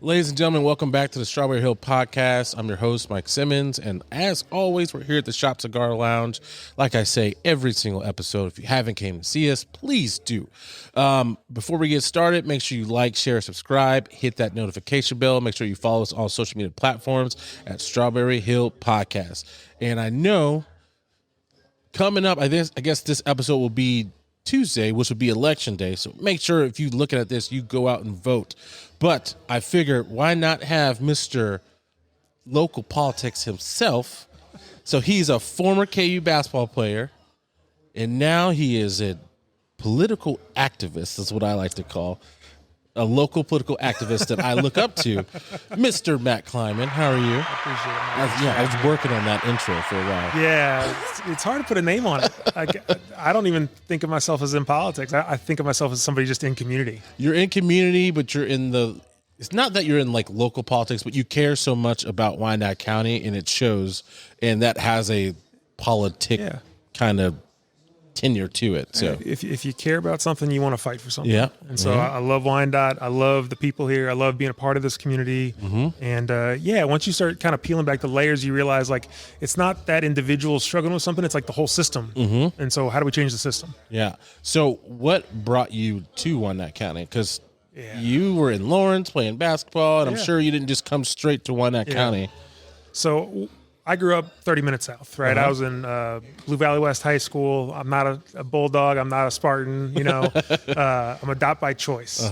Ladies and gentlemen, welcome back to the Strawberry Hill Podcast. I'm your host, Mike Simmons, and as always, we're here at the Shop Cigar Lounge. Like I say, every single episode, if you haven't came to see us, please do. Before we get started, make sure you like, share, subscribe, hit that notification bell. Make sure you follow us on social media platforms at Strawberry Hill Podcast. And I know coming up, I guess this episode will be Tuesday, which would be election day. So make sure if you're looking at this, you go out and vote. But I figured, why not have Mr. Local Politics himself? So he's a former KU basketball player, and now he is a political activist, is what I like to call a local political activist that I look up to, Mr. Matt Kleinmann. How are you? I appreciate it. I was working on that intro for a while. Yeah, it's hard to put a name on it. I don't even think of myself as in politics. I think of myself as somebody just in community. You're in community, but you're in the, it's not that you're in like local politics, but you care so much about Wyandotte County, and it shows, and that has a kind of tenure to it. So if you care about something, you want to fight for something. Yeah. And so I love Wyandotte. I love the people here. I love being a part of this community. And once you start kind of peeling back the layers, you realize like it's not that individual struggling with something. It's like the whole system. And so how do we change the system? Yeah. So what brought you to Wyandotte County? Because you were in Lawrence playing basketball, and I'm sure you didn't just come straight to Wyandotte County. So I grew up 30 minutes south, right? I was in Blue Valley West High School. I'm not a Bulldog. I'm not a Spartan, you know. I'm a dot by choice.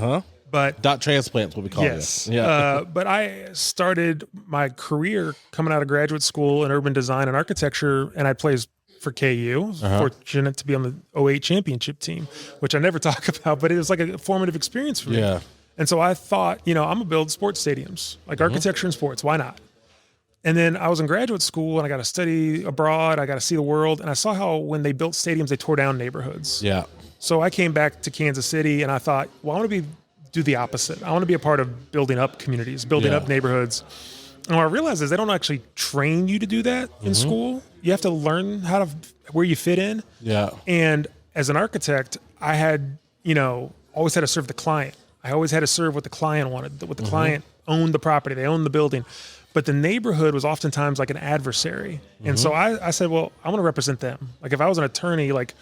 But dot transplant is what we call it. Yeah. But I started my career coming out of graduate school in urban design and architecture, and I played for KU. I was fortunate to be on the 08 championship team, which I never talk about, but it was like a formative experience for me. Yeah. And so I thought, I'm going to build sports stadiums, like architecture and sports. Why not? And then I was in graduate school, and I got to study abroad. I got to see the world. And I saw how when they built stadiums, they tore down neighborhoods. Yeah. So I came back to Kansas City, and I thought, well, I want to do the opposite. I want to be a part of building up communities, building up neighborhoods. And what I realized is they don't actually train you to do that in school. You have to learn where you fit in. Yeah. And as an architect, I had, always had to serve the client. I always had to serve what the client wanted, what the client owned the property. They owned the building. But the neighborhood was oftentimes like an adversary. And so I said, well, I want to represent them. Like if I was an attorney, like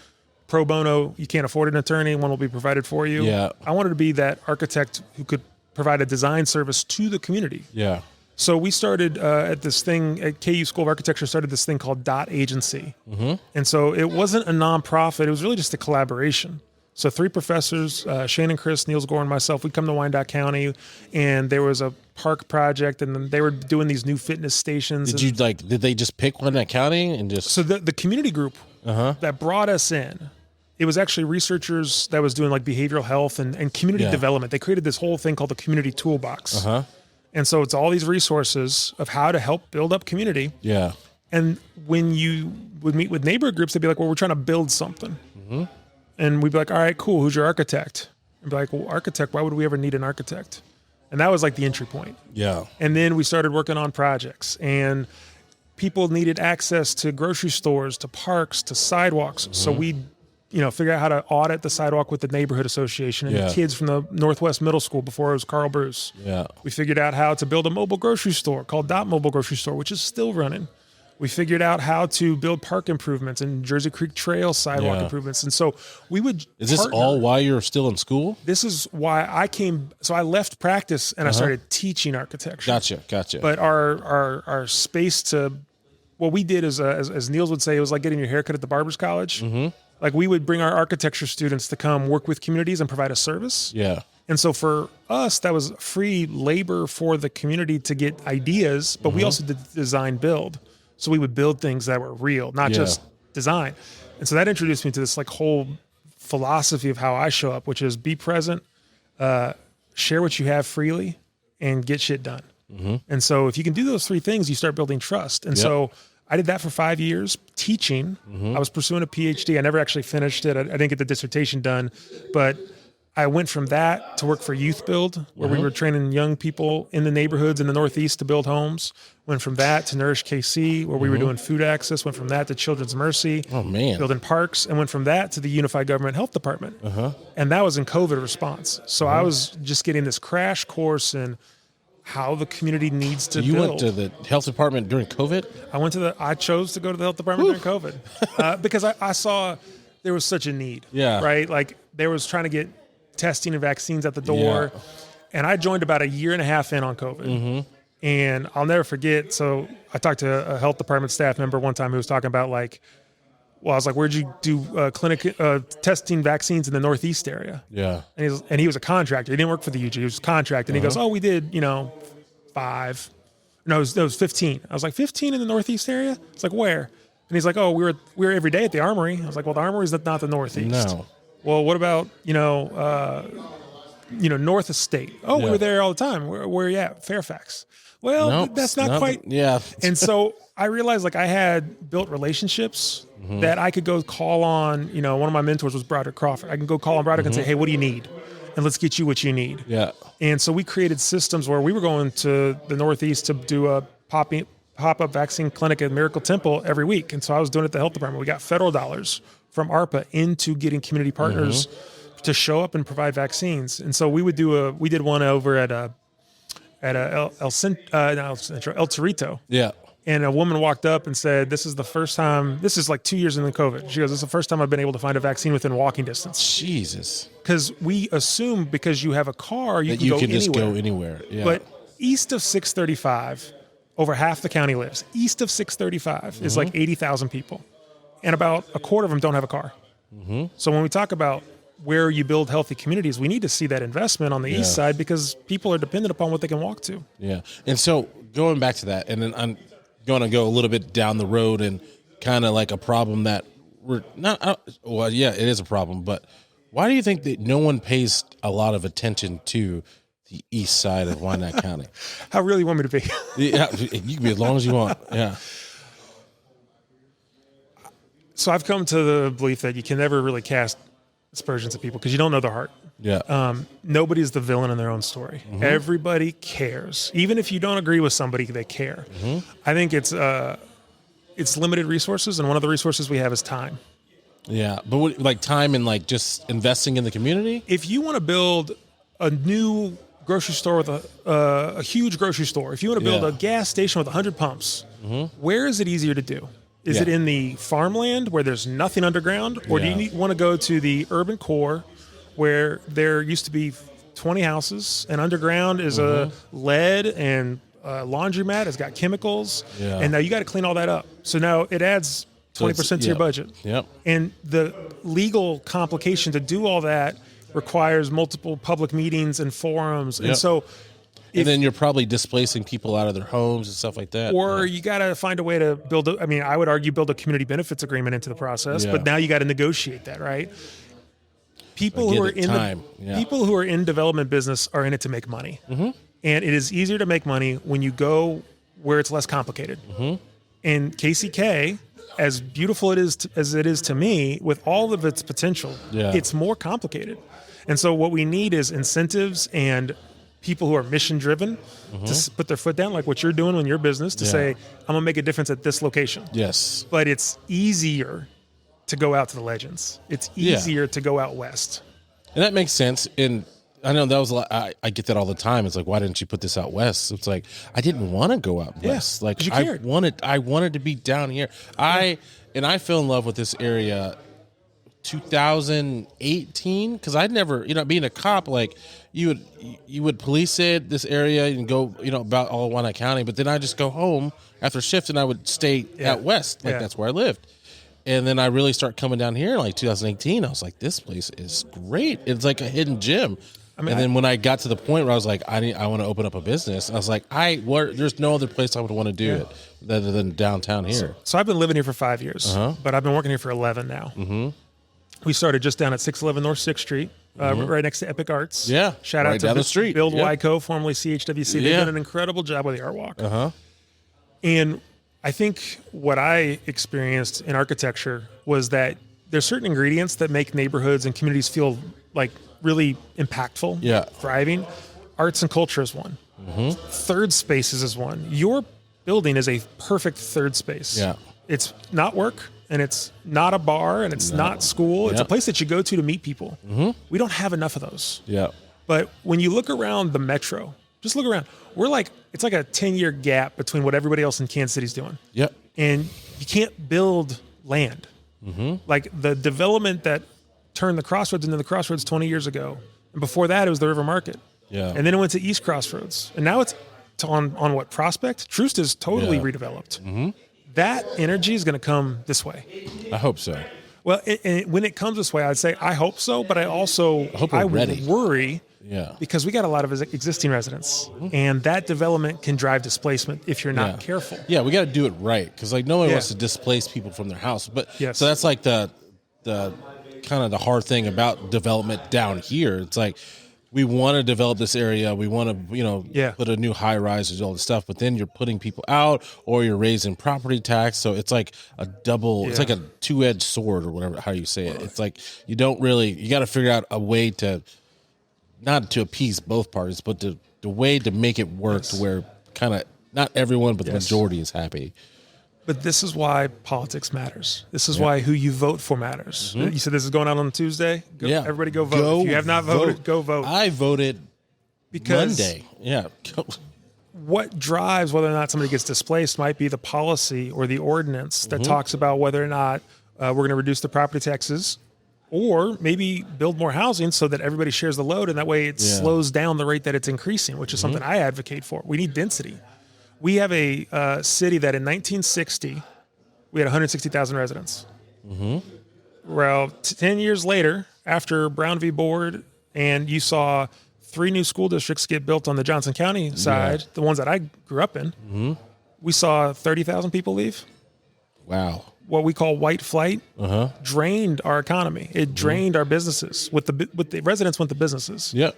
pro bono, you can't afford an attorney, one will be provided for you. Yeah. I wanted to be that architect who could provide a design service to the community. Yeah. So we started at KU School of Architecture, started this thing called Dot Agency. And so it wasn't a nonprofit. It was really just a collaboration. So 3 professors, Shannon, Chris, Niels Gore, and myself, we'd come to Wyandotte County, and there was a park project, and then they were doing these new fitness stations. Did they just pick Wyandotte County and just? So the community group that brought us in, it was actually researchers that was doing like behavioral health and community development. They created this whole thing called the Community Toolbox. And so it's all these resources of how to help build up community. Yeah. And when you would meet with neighborhood groups, they'd be like, well, we're trying to build something. And we'd be like, all right, cool. Who's your architect? And be like, well, architect, why would we ever need an architect? And that was like the entry point. Yeah. And then we started working on projects, and people needed access to grocery stores, to parks, to sidewalks. So we'd, figure out how to audit the sidewalk with the neighborhood association and the kids from the Northwest Middle School before it was Carl Bruce. Yeah. We figured out how to build a mobile grocery store called Dot Mobile Grocery Store, which is still running. We figured out how to build park improvements and Jersey Creek Trail sidewalk improvements. And so we would Is this all while you're still in school? This is why I came. So I left practice and I started teaching architecture. Gotcha. But our space to, what we did is, as Niels would say, it was like getting your haircut at the barber's college. Like we would bring our architecture students to come work with communities and provide a service. Yeah. And so for us, that was free labor for the community to get ideas, but we also did design build. So we would build things that were real, not just design. And so that introduced me to this like whole philosophy of how I show up, which is be present, share what you have freely, and get shit done. And so if you can do those 3 things, you start building trust. And so I did that for 5 years teaching. I was pursuing a PhD. I never actually finished it. I didn't get the dissertation done, but I went from that to work for Youth Build, where we were training young people in the neighborhoods in the Northeast to build homes. Went from that to Nourish KC, where we were doing food access. Went from that to Children's Mercy, building parks. And went from that to the Unified Government Health Department. And that was in COVID response. So I was just getting this crash course in how the community needs to You build. went to the health department during COVID? I chose to go to the health department during COVID because I saw there was such a need. Yeah. Right. Like they was trying to get testing and vaccines at the door. Yeah. And I joined about a year and a half in on COVID. Mm-hmm. And I'll never forget. So I talked to a health department staff member one time who was talking about like, well, I was like, where'd you do clinic testing vaccines in the Northeast area? Yeah. And he was a contractor. He didn't work for the UG. He was a contractor. And he goes, oh, we did, 5. No, it was 15. I was like, 15 in the Northeast area? It's like, where? And he's like, oh, we were every day at the Armory. I was like, well, the Armory is not the Northeast. No. Well, what about, North Estate? Oh, we were there all the time. Where are you at? Fairfax. Well, Nope, that's not quite. Yeah. And so I realized like I had built relationships that I could go call on. One of my mentors was Broderick Crawford. I can go call on Broderick and say, hey, what do you need? And let's get you what you need. Yeah. And so we created systems where we were going to the Northeast to do a pop-up vaccine clinic at Miracle Temple every week. And so I was doing it at the health department. We got federal dollars from ARPA into getting community partners to show up and provide vaccines. And so we did one over at El Torito. Yeah. And a woman walked up and said, this is the first time, this is like 2 years into COVID. She goes, this is the first time I've been able to find a vaccine within walking distance. Jesus. Because we assume because you have a car, you can just go anywhere. Yeah. But east of 635, over half the county lives. East of 635 is like 80,000 people. And about a quarter of them don't have a car. So when we talk about where you build healthy communities, we need to see that investment on the east side because people are dependent upon what they can walk to. Yeah. And so going back to that, and then I'm going to go a little bit down the road and kind of like a problem that we're not, well, yeah, it is a problem, but why do you think that no one pays a lot of attention to the east side of Wyandotte County? How real you want me to be? Yeah, you can be as long as you want. Yeah. So I've come to the belief that you can never really cast aspersions at people because you don't know their heart. Yeah. Nobody's the villain in their own story. Everybody cares. Even if you don't agree with somebody, they care. I think it's limited resources, and one of the resources we have is time. Yeah. But what, like time and like just investing in the community? If you want to build a new grocery store with a huge grocery store, if you want to build a gas station with 100 pumps, where is it easier to do? Is it in the farmland where there's nothing underground? Or do you want to go to the urban core where there used to be 20 houses and underground is a lead and a laundromat? It's got chemicals. Yeah. And now you got to clean all that up. So now it adds 20% to your budget. Yep. And the legal complication to do all that requires multiple public meetings and forums. And so... And then you're probably displacing people out of their homes and stuff like that. Or you got to find a way to build I would argue build a community benefits agreement into the process, but now you got to negotiate that, right? People who are people who are in development business are in it to make money. And it is easier to make money when you go where it's less complicated. And KCK, as beautiful as it is to me, with all of its potential, it's more complicated. And so what we need is incentives and people who are mission driven to put their foot down, like what you're doing in your business, to say, I'm gonna make a difference at this location. Yes. But it's easier to go out to the legends. It's easier to go out west. And that makes sense. And I know that was a lot, I get that all the time. It's like, why didn't you put this out west? It's like, I didn't want to go out west. Like I wanted to be down here. I fell in love with this area 2018 because I'd never, being a cop, like you would police it, this area, and go, about all of Wyandotte County, but then I just go home after shift and I would stay out west, like that's where I lived. And then I really start coming down here in like 2018. I was like, this place is great. It's like a hidden gem. And then when I got to the point where I was like, I want to open up a business, I was like, there's no other place I would want to do it other than downtown here. So I've been living here for 5 years, but I've been working here for 11 now. We started just down at 611 North 6th Street, right next to Epic Arts. Yeah. Shout out to down the street. Build Wyco, formerly CHWC. They've done an incredible job with the Art Walk. And I think what I experienced in architecture was that there's certain ingredients that make neighborhoods and communities feel like really impactful, thriving. Arts and culture is one. Third spaces is one. Your building is a perfect third space. Yeah. It's not work. And it's not a bar, and it's not school. It's a place that you go to meet people. We don't have enough of those. Yeah. But when you look around the metro, Just look around. It's like a 10-year gap between what everybody else in Kansas City's doing. Yep. And you can't build land. Like the development that turned the Crossroads into the Crossroads 20 years ago. And before that, it was the River Market. Yeah. And then it went to East Crossroads. And now it's on what, Prospect? Troost is totally redeveloped. That energy is going to come this way. I hope so. Well, when it comes this way, I'd say I hope so, but I also hope we're ready. Worry Yeah. because we got a lot of existing residents, and that development can drive displacement if you're not careful. Yeah, we got to do it right because like no one wants to displace people from their house. But Yes. so that's like the kind of the hard thing about development down here. It's like we want to develop this area. We want to, put a new high rise and all this stuff. But then you're putting people out, or you're raising property tax. So it's like a double. It's like a two-edged sword, or whatever how you say it. It's like you got to figure out a way to not to appease both parties, but the way to make it work to where kind of not everyone, but the majority is happy. But this is why politics matters. This is why who you vote for matters. You said this is going out on Tuesday? Everybody go vote. If you have not voted, go vote. I voted because Monday. Yeah. What drives whether or not somebody gets displaced might be the policy or the ordinance that talks about whether or not we're going to reduce the property taxes or maybe build more housing so that everybody shares the load, and that way it slows down the rate that it's increasing, which is something I advocate for. We need density. We have a city that in 1960, we had 160,000 residents. Well, 10 years later, after Brown v. Board, and you saw 3 new school districts get built on the Johnson County side, the ones that I grew up in, we saw 30,000 people leave. Wow. What we call white flight drained our economy. It drained our businesses. With the residents went the businesses. Yep.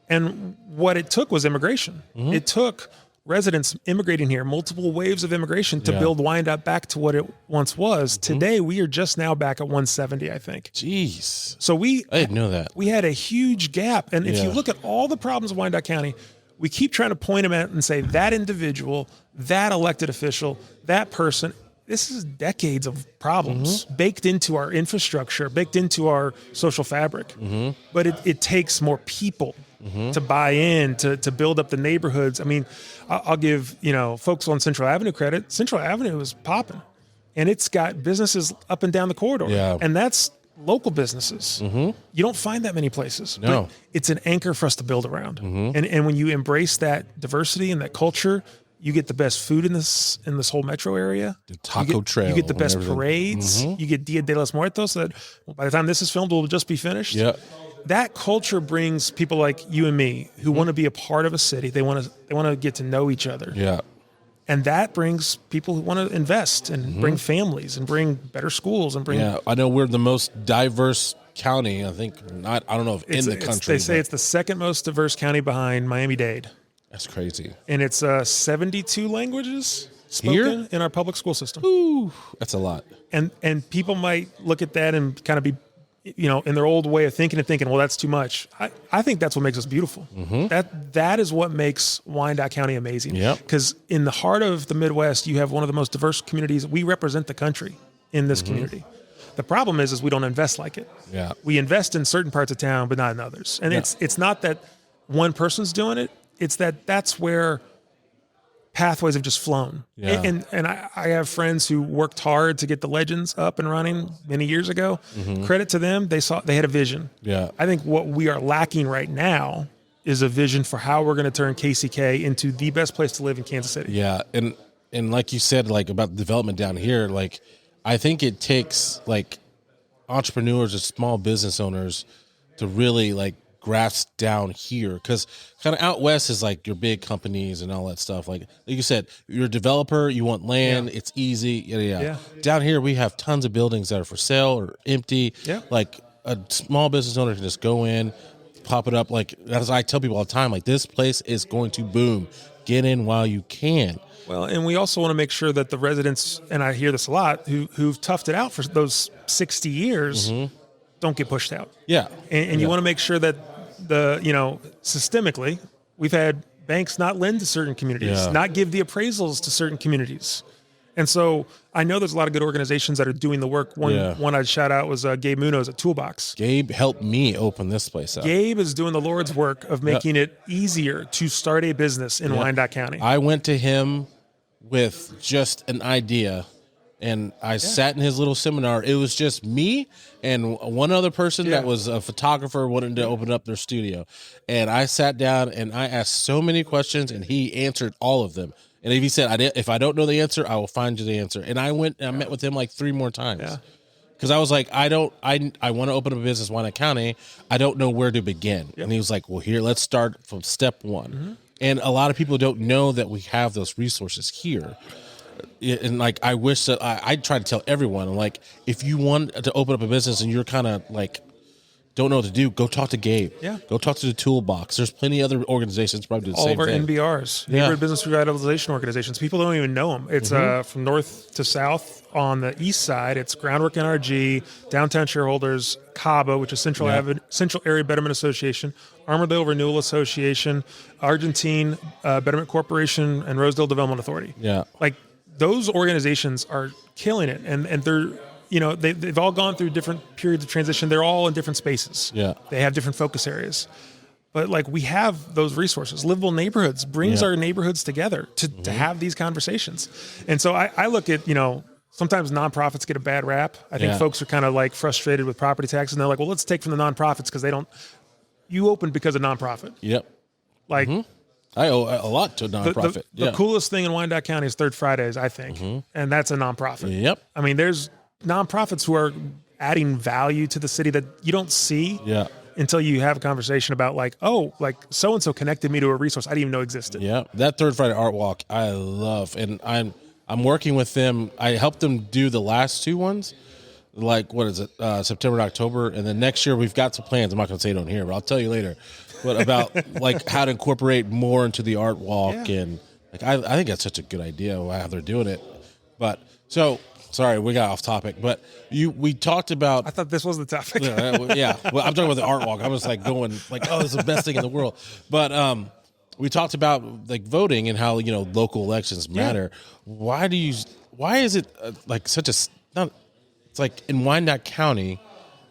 And what it took was immigration. It took residents immigrating here, multiple waves of immigration to build Wyandotte back to what it once was. Today, we are just now back at 170, I think. Jeez. So I didn't know that. We had a huge gap. And if you look at all the problems of Wyandotte County, we keep trying to point them at and say that individual, that elected official, that person. This is decades of problems baked into our infrastructure, baked into our social fabric. But it takes more people to buy in, to build up the neighborhoods. I mean, I'll give folks on Central Avenue credit. Central Avenue is popping, and it's got businesses up and down the corridor. Yeah. And that's local businesses. You don't find that many places. No. But it's an anchor for us to build around. And when you embrace that diversity and that culture, you get the best food in this whole metro area. The taco trail. You get the best parades. You get Dia de los Muertos. So that by the time this is filmed, will just be finished. Yeah. That culture brings people like you and me who want to be a part of a city. They want to get to know each other. Yeah. And that brings people who want to invest and bring families and bring better schools and bring. Yeah, I know we're the most diverse county. I think I don't know if in the country. They say it's the second most diverse county behind Miami-Dade. That's crazy. And it's 72 languages spoken Here? in our public school system. Ooh, that's a lot. And people might look at that and kind of be, in their old way of thinking, well, that's too much. I think that's what makes us beautiful. That is what makes Wyandotte County amazing. Because in the heart of the Midwest, you have one of the most diverse communities. We represent the country in this community. The problem is we don't invest like it. Yeah. We invest in certain parts of town, but not in others. And it's not that one person's doing it. It's that's where pathways have just flown. Yeah. And I have friends who worked hard to get the Legends up and running many years ago. Credit to them. They had a vision. Yeah. I think what we are lacking right now is a vision for how we're going to turn KCK into the best place to live in Kansas City. Yeah. And like you said, like about development down here, like I think it takes like entrepreneurs or small business owners to really like grasp down here, because kind of out west is like your big companies and all that stuff. Like you said, you're a developer, you want land, it's easy. Yeah. Down here, we have tons of buildings that are for sale or empty. Yeah. Like a small business owner can just go in, pop it up. Like as I tell people all the time, like this place is going to boom. Get in while you can. Well, and we also want to make sure that the residents, and I hear this a lot, who've toughed it out for those 60 years, don't get pushed out. Yeah. And you want to make sure that systemically, we've had banks not lend to certain communities, not give the appraisals to certain communities. And so I know there's a lot of good organizations that are doing the work. One I'd shout out was Gabe Munoz at Toolbox. Gabe helped me open this place up. Gabe is doing the Lord's work of making it easier to start a business in Wyandotte County. I went to him with just an idea, and I sat in his little seminar. It was just me and one other person that was a photographer wanting to open up their studio. And I sat down and I asked so many questions, and he answered all of them. And if he said, if I don't know the answer, I will find you the answer. And I went and I met with him like 3 more times. Yeah. Because I was like, I want to open up a business in Wyandotte County. I don't know where to begin. Yep. And he was like, well, here, let's start from step 1. Mm-hmm. And a lot of people don't know that we have those resources here. And like, I wish that I try to tell everyone, like, if you want to open up a business and you're kind of like, don't know what to do, go talk to Gabe. Yeah. Go talk to the Toolbox. There's plenty of other organizations probably do the same thing. All of our NBRs, Neighborhood Business Revitalization Organizations. People don't even know them. It's from north to south. On the east side, it's Groundwork NRG, Downtown Shareholders, CABA, which is Central Area Betterment Association, Armourdale Renewal Association, Argentine Betterment Corporation, and Rosedale Development Authority. Yeah. Like, those organizations are killing it, and they're, they've all gone through different periods of transition. They're all in different spaces. Yeah. They have different focus areas. But like, we have those resources. Livable Neighborhoods brings our neighborhoods together to have these conversations. And so I look at, sometimes nonprofits get a bad rap. I think folks are kind of like frustrated with property taxes, and they're like, well, let's take from the nonprofits because you opened because of nonprofit. Yep. Like, I owe a lot to a nonprofit. The coolest thing in Wyandotte County is Third Fridays, I think. And that's a nonprofit. Yep. I mean, there's nonprofits who are adding value to the city that you don't see until you have a conversation about like, oh, like so-and-so connected me to a resource I didn't even know existed. Yeah. That Third Friday Art Walk, I love. And I'm working with them. I helped them do the last 2 ones. Like, what is it? September and October. And then next year we've got some plans. I'm not going to say it on here, but I'll tell you later. But about like how to incorporate more into the art walk. And like, I think that's such a good idea how they're doing it. But so, sorry, we got off topic, but we talked about. I thought this was the topic. Yeah. Well, I'm talking about the art walk. I was like going like, oh, this is the best thing in the world. But we talked about like voting and how, local elections matter. Why is it like such it's like in Wyandotte County,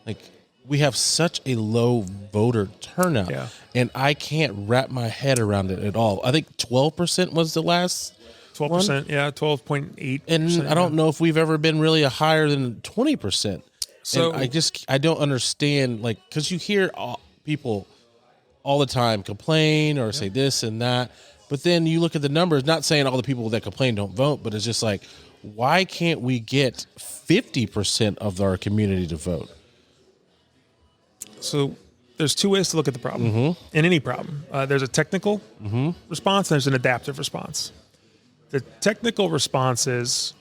like we have such a low voter turnout and I can't wrap my head around it at all. I think 12% was the last 12%, 12.8%. And I don't know if we've ever been really higher than 20%. So and I don't understand, like, because you hear people all the time complain or say this and that, but then you look at the numbers, not saying all the people that complain don't vote, but it's just like, why can't we get 50% of our community to vote? So there's 2 ways to look at the problem in any problem. There's a technical response and there's an adaptive response. The technical response is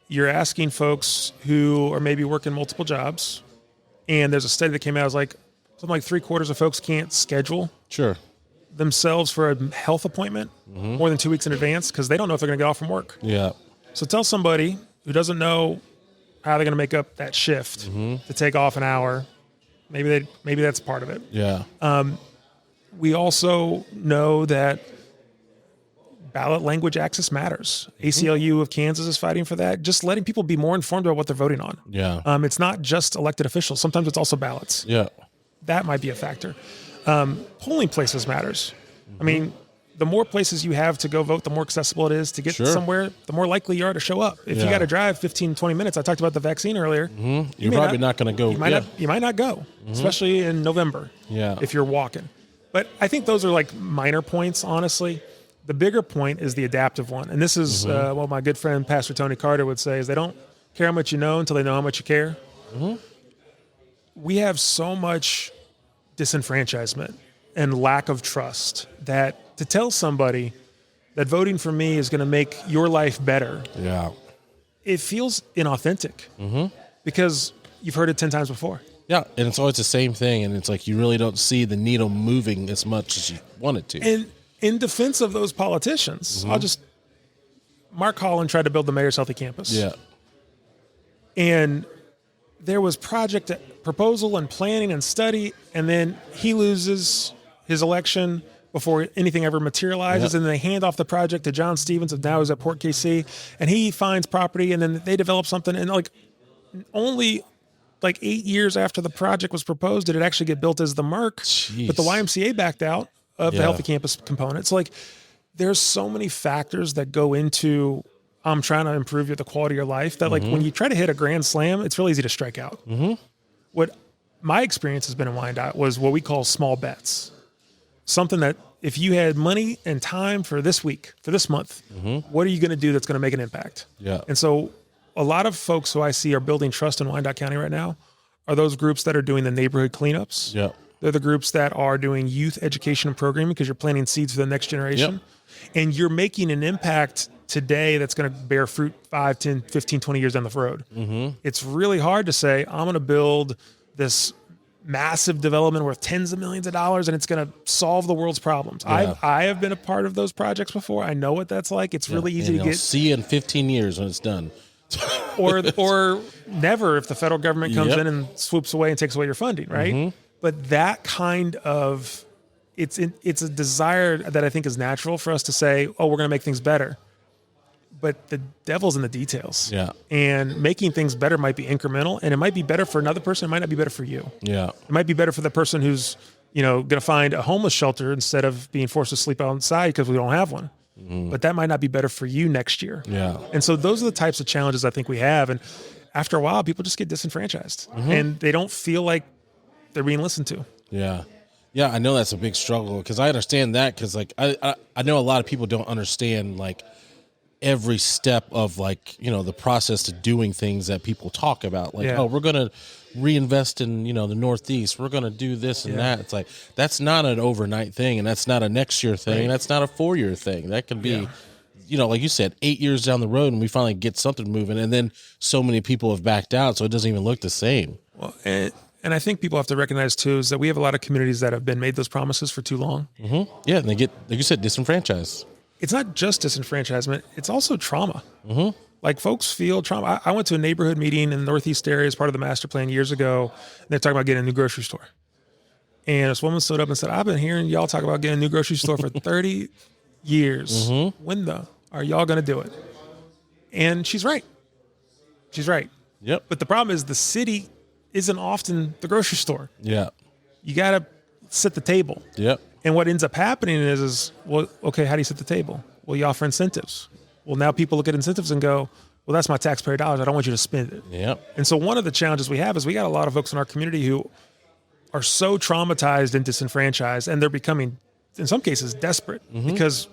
you're asking folks who are maybe working multiple jobs, and there's a study that came out, it was like something like 3/4 of folks can't schedule themselves for a health appointment more than 2 weeks in advance because they don't know if they're going to get off from work. Yeah. So tell somebody who doesn't know how they're going to make up that shift to take off an hour. Maybe that's part of it. Yeah. We also know that ballot language access matters. ACLU of Kansas is fighting for that. Just letting people be more informed about what they're voting on. Yeah. It's not just elected officials. Sometimes it's also ballots. Yeah. That might be a factor. Polling places matters. I mean, the more places you have to go vote, the more accessible it is to get somewhere, the more likely you are to show up. If you got to drive 15, 20 minutes, I talked about the vaccine earlier. You're probably not going to go. You might not go, especially in November if you're walking. But I think those are like minor points, honestly. The bigger point is the adaptive one. And this is what my good friend Pastor Tony Carter would say is they don't care how much you know until they know how much you care. We have so much disenfranchisement and lack of trust that to tell somebody that voting for me is going to make your life better, it feels inauthentic because you've heard it 10 times before. Yeah, and it's always the same thing, and it's like you really don't see the needle moving as much as you want it to. And in defense of those politicians, Mark Holland tried to build the Mayor's Healthy Campus. Yeah. And there was project proposal and planning and study, and then he loses his election. before anything ever materializes. And then they hand off the project to John Stevens, of now is at Port KC, and he finds property, and then they develop something. And like only like 8 years after the project was proposed did it actually get built as the Merc. Jeez. But the YMCA backed out of the Healthy Campus component. So like there's so many factors that go into I'm trying to improve the quality of your life that like when you try to hit a grand slam, it's really easy to strike out. What my experience has been in Wyandotte was what we call small bets. Something that if you had money and time for this week, for this month, what are you going to do that's going to make an impact? Yeah. And so a lot of folks who I see are building trust in Wyandotte County right now are those groups that are doing the neighborhood cleanups. Yeah. They're the groups that are doing youth education and programming because you're planting seeds for the next generation. And you're making an impact today that's going to bear fruit 5, 10, 15, 20 years down the road. It's really hard to say, I'm going to build this massive development worth tens of millions of dollars and it's going to solve the world's problems. I have been a part of those projects before. I know what that's like. It's really easy to get. See you in 15 years when it's done. or never if the federal government comes in and swoops away and takes away your funding, right? But that kind of it's a desire that I think is natural for us to say, oh, we're going to make things better. But the devil's in the details. Yeah. And making things better might be incremental, and it might be better for another person. It might not be better for you. Yeah. It might be better for the person who's, going to find a homeless shelter instead of being forced to sleep outside because we don't have one. But that might not be better for you next year. Yeah. And so those are the types of challenges I think we have. And after a while, people just get disenfranchised and they don't feel like they're being listened to. Yeah. Yeah, I know that's a big struggle because I understand that because like I know a lot of people don't understand like every step of like, the process to doing things that people talk about. Like, oh, we're going to reinvest in, the Northeast. We're going to do this and that. It's like, that's not an overnight thing. And that's not a next year thing. And that's not a 4-year thing. That can be, like you said, 8 years down the road and we finally get something moving. And then so many people have backed out. So it doesn't even look the same. Well, and I think people have to recognize too, is that we have a lot of communities that have been made those promises for too long. Yeah. And they get, like you said, disenfranchised. It's not just disenfranchisement. It's also trauma. Like folks feel trauma. I went to a neighborhood meeting in the Northeast area as part of the master plan years ago. And they're talking about getting a new grocery store. And this woman stood up and said, I've been hearing y'all talk about getting a new grocery store for 30 years. When are y'all going to do it? And she's right. She's right. Yep. But the problem is the city isn't often the grocery store. Yeah. You got to set the table. Yep. And what ends up happening is, well, okay, how do you set the table? Well, you offer incentives. Well, now people look at incentives and go, well, that's my taxpayer dollars. I don't want you to spend it. Yep. And so one of the challenges we have is we got a lot of folks in our community who are so traumatized and disenfranchised, and they're becoming, in some cases, desperate because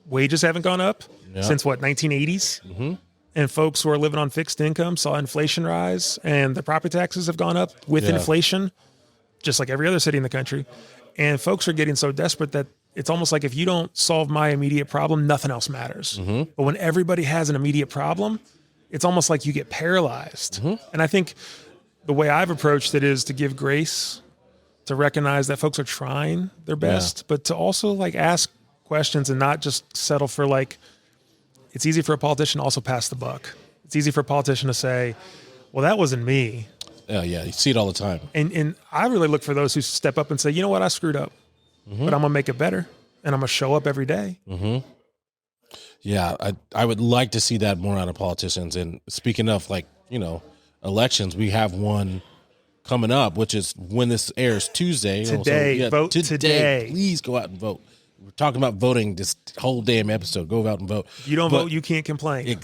wages haven't gone up since, 1980s? And folks who are living on fixed income saw inflation rise, and the property taxes have gone up with inflation, just like every other city in the country. And folks are getting so desperate that it's almost like if you don't solve my immediate problem, nothing else matters. But when everybody has an immediate problem, it's almost like you get paralyzed. And I think the way I've approached it is to give grace, to recognize that folks are trying their best, but to also like ask questions and not just settle for like, it's easy for a politician to also pass the buck. It's easy for a politician to say, well, that wasn't me. Yeah, you see it all the time. And I really look for those who step up and say, you know what, I screwed up, but I'm going to make it better, and I'm going to show up every day. Yeah, I would like to see that more out of politicians. And speaking of like, elections, we have one coming up, which is when this airs Tuesday. Today, vote today. Please go out and vote. We're talking about voting this whole damn episode. Go out and vote. If you don't vote, you can't complain.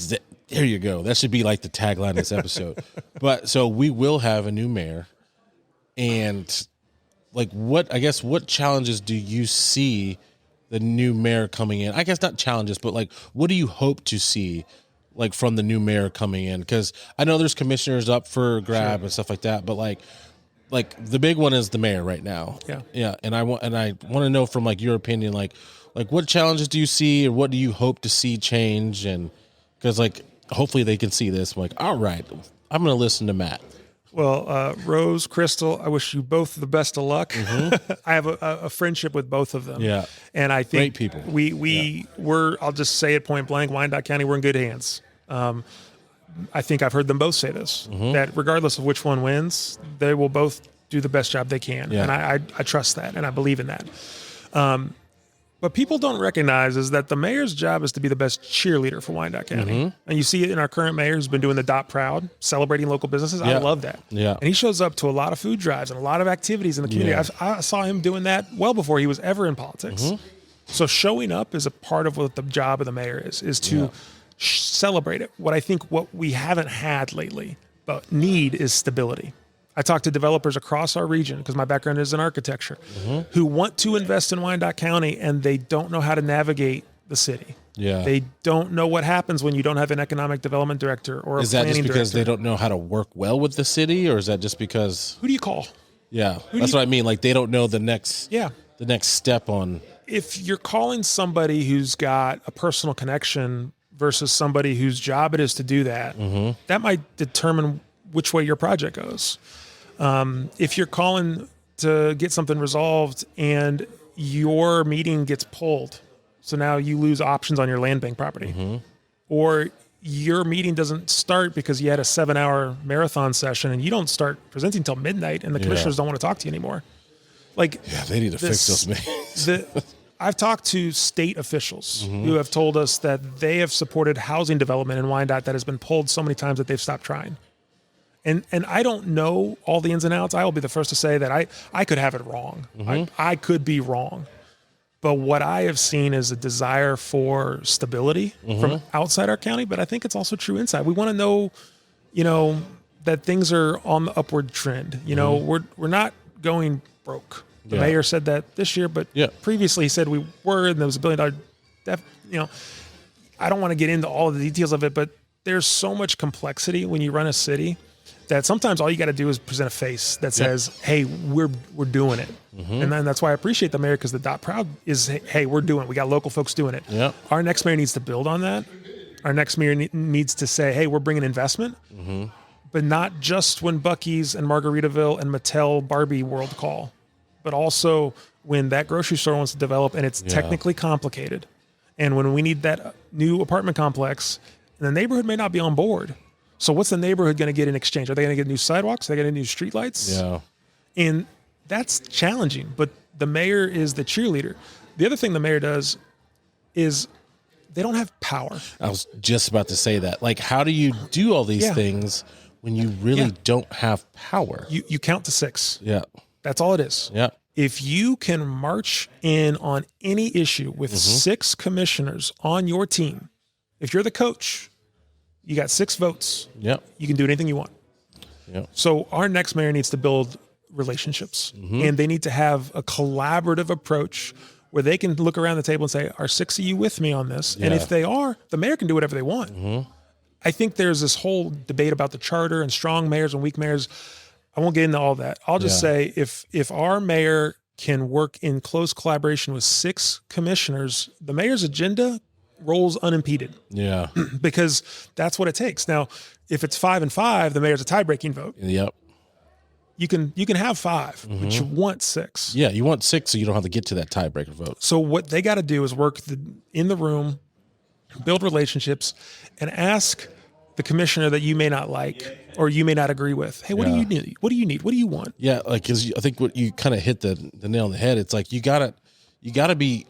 There you go. That should be like the tagline of this episode. But so we will have a new mayor, and like what challenges do you see the new mayor coming in? I guess not challenges, but like what do you hope to see like from the new mayor coming in? Because I know there's commissioners up for grab and stuff like that, but like the big one is the mayor right now. Yeah. And I want to know from like your opinion, like what challenges do you see, or what do you hope to see change? And because like hopefully they can see this. I'm like, all right, I'm going to listen to Matt. Well, Rose, Crystal, I wish you both the best of luck. I have a friendship with both of them. Yeah. And I think great people. We're, I'll just say it point blank, Wyandotte County, we're in good hands. I think I've heard them both say this, that regardless of which one wins, they will both do the best job they can. Yeah. And I trust that, and I believe in that. What people don't recognize is that the mayor's job is to be the best cheerleader for Wyandotte County. And you see it in our current mayor who's been doing the Dot Proud, celebrating local businesses. I love that. Yeah. And he shows up to a lot of food drives and a lot of activities in the community. I saw him doing that well before he was ever in politics. So showing up is a part of what the job of the mayor is to celebrate it. What we haven't had lately, but need is stability. I talk to developers across our region, because my background is in architecture, who want to invest in Wyandotte County and they don't know how to navigate the city. Yeah. They don't know what happens when you don't have an economic development director or a Is that planning just because director. they don't know how to work well with the city, or is that just because? Who do you call? Yeah, that's what I mean. Like they don't know the next step on. If you're calling somebody who's got a personal connection versus somebody whose job it is to do that, that might determine which way your project goes. If you're calling to get something resolved and your meeting gets pulled, so now you lose options on your land bank property, or your meeting doesn't start because you had a 7-hour marathon session and you don't start presenting until midnight and the commissioners don't want to talk to you anymore. They need to fix those meetings. I've talked to state officials who have told us that they have supported housing development in Wyandotte that has been pulled so many times that they've stopped trying. And I don't know all the ins and outs. I will be the first to say that I could have it wrong. I could be wrong. But what I have seen is a desire for stability from outside our county, but I think it's also true inside. We want to know, that things are on the upward trend. We're not going broke. The mayor said that this year, but previously he said we were, and there was $1 billion I don't want to get into all of the details of it, but there's so much complexity when you run a city that sometimes all you got to do is present a face that says, hey, we're doing it. And then that's why I appreciate the mayor, because the Dot Proud is, hey, we're doing it. We got local folks doing it. Our next mayor needs to build on that. Our next mayor needs to say, hey, we're bringing investment, but not just when Buc-ee's and Margaritaville and Mattel Barbie World call, but also when that grocery store wants to develop and it's technically complicated. And when we need that new apartment complex, and the neighborhood may not be on board. So what's the neighborhood going to get in exchange? Are they going to get new sidewalks? Are they going to get new streetlights? Yeah. And that's challenging, but the mayor is the cheerleader. The other thing the mayor does is they don't have power. I was just about to say that. Like, how do you do all these things when you really don't have power? You count to 6. Yeah. That's all it is. Yeah. If you can march in on any issue with 6 commissioners on your team, if you're the coach, you got 6 votes. Yeah. You can do anything you want. Yeah. So our next mayor needs to build relationships, and they need to have a collaborative approach where they can look around the table and say, are 6 of you with me on this? And if they are, the mayor can do whatever they want. I think there's this whole debate about the charter and strong mayors and weak mayors. I won't get into all that. I'll just say if our mayor can work in close collaboration with 6 commissioners, the mayor's agenda rolls unimpeded. Yeah. Because that's what it takes. Now, if it's 5-5, the mayor's a tie-breaking vote. Yep. You can have 5, but you want 6. Yeah, you want 6 so you don't have to get to that tiebreaker vote. So what they got to do is work in the room, build relationships, and ask the commissioner that you may not like or you may not agree with, hey, what do you need? What do you need? What do you want? Yeah, like, because I think what you kind of hit the nail on the head. It's like you gotta be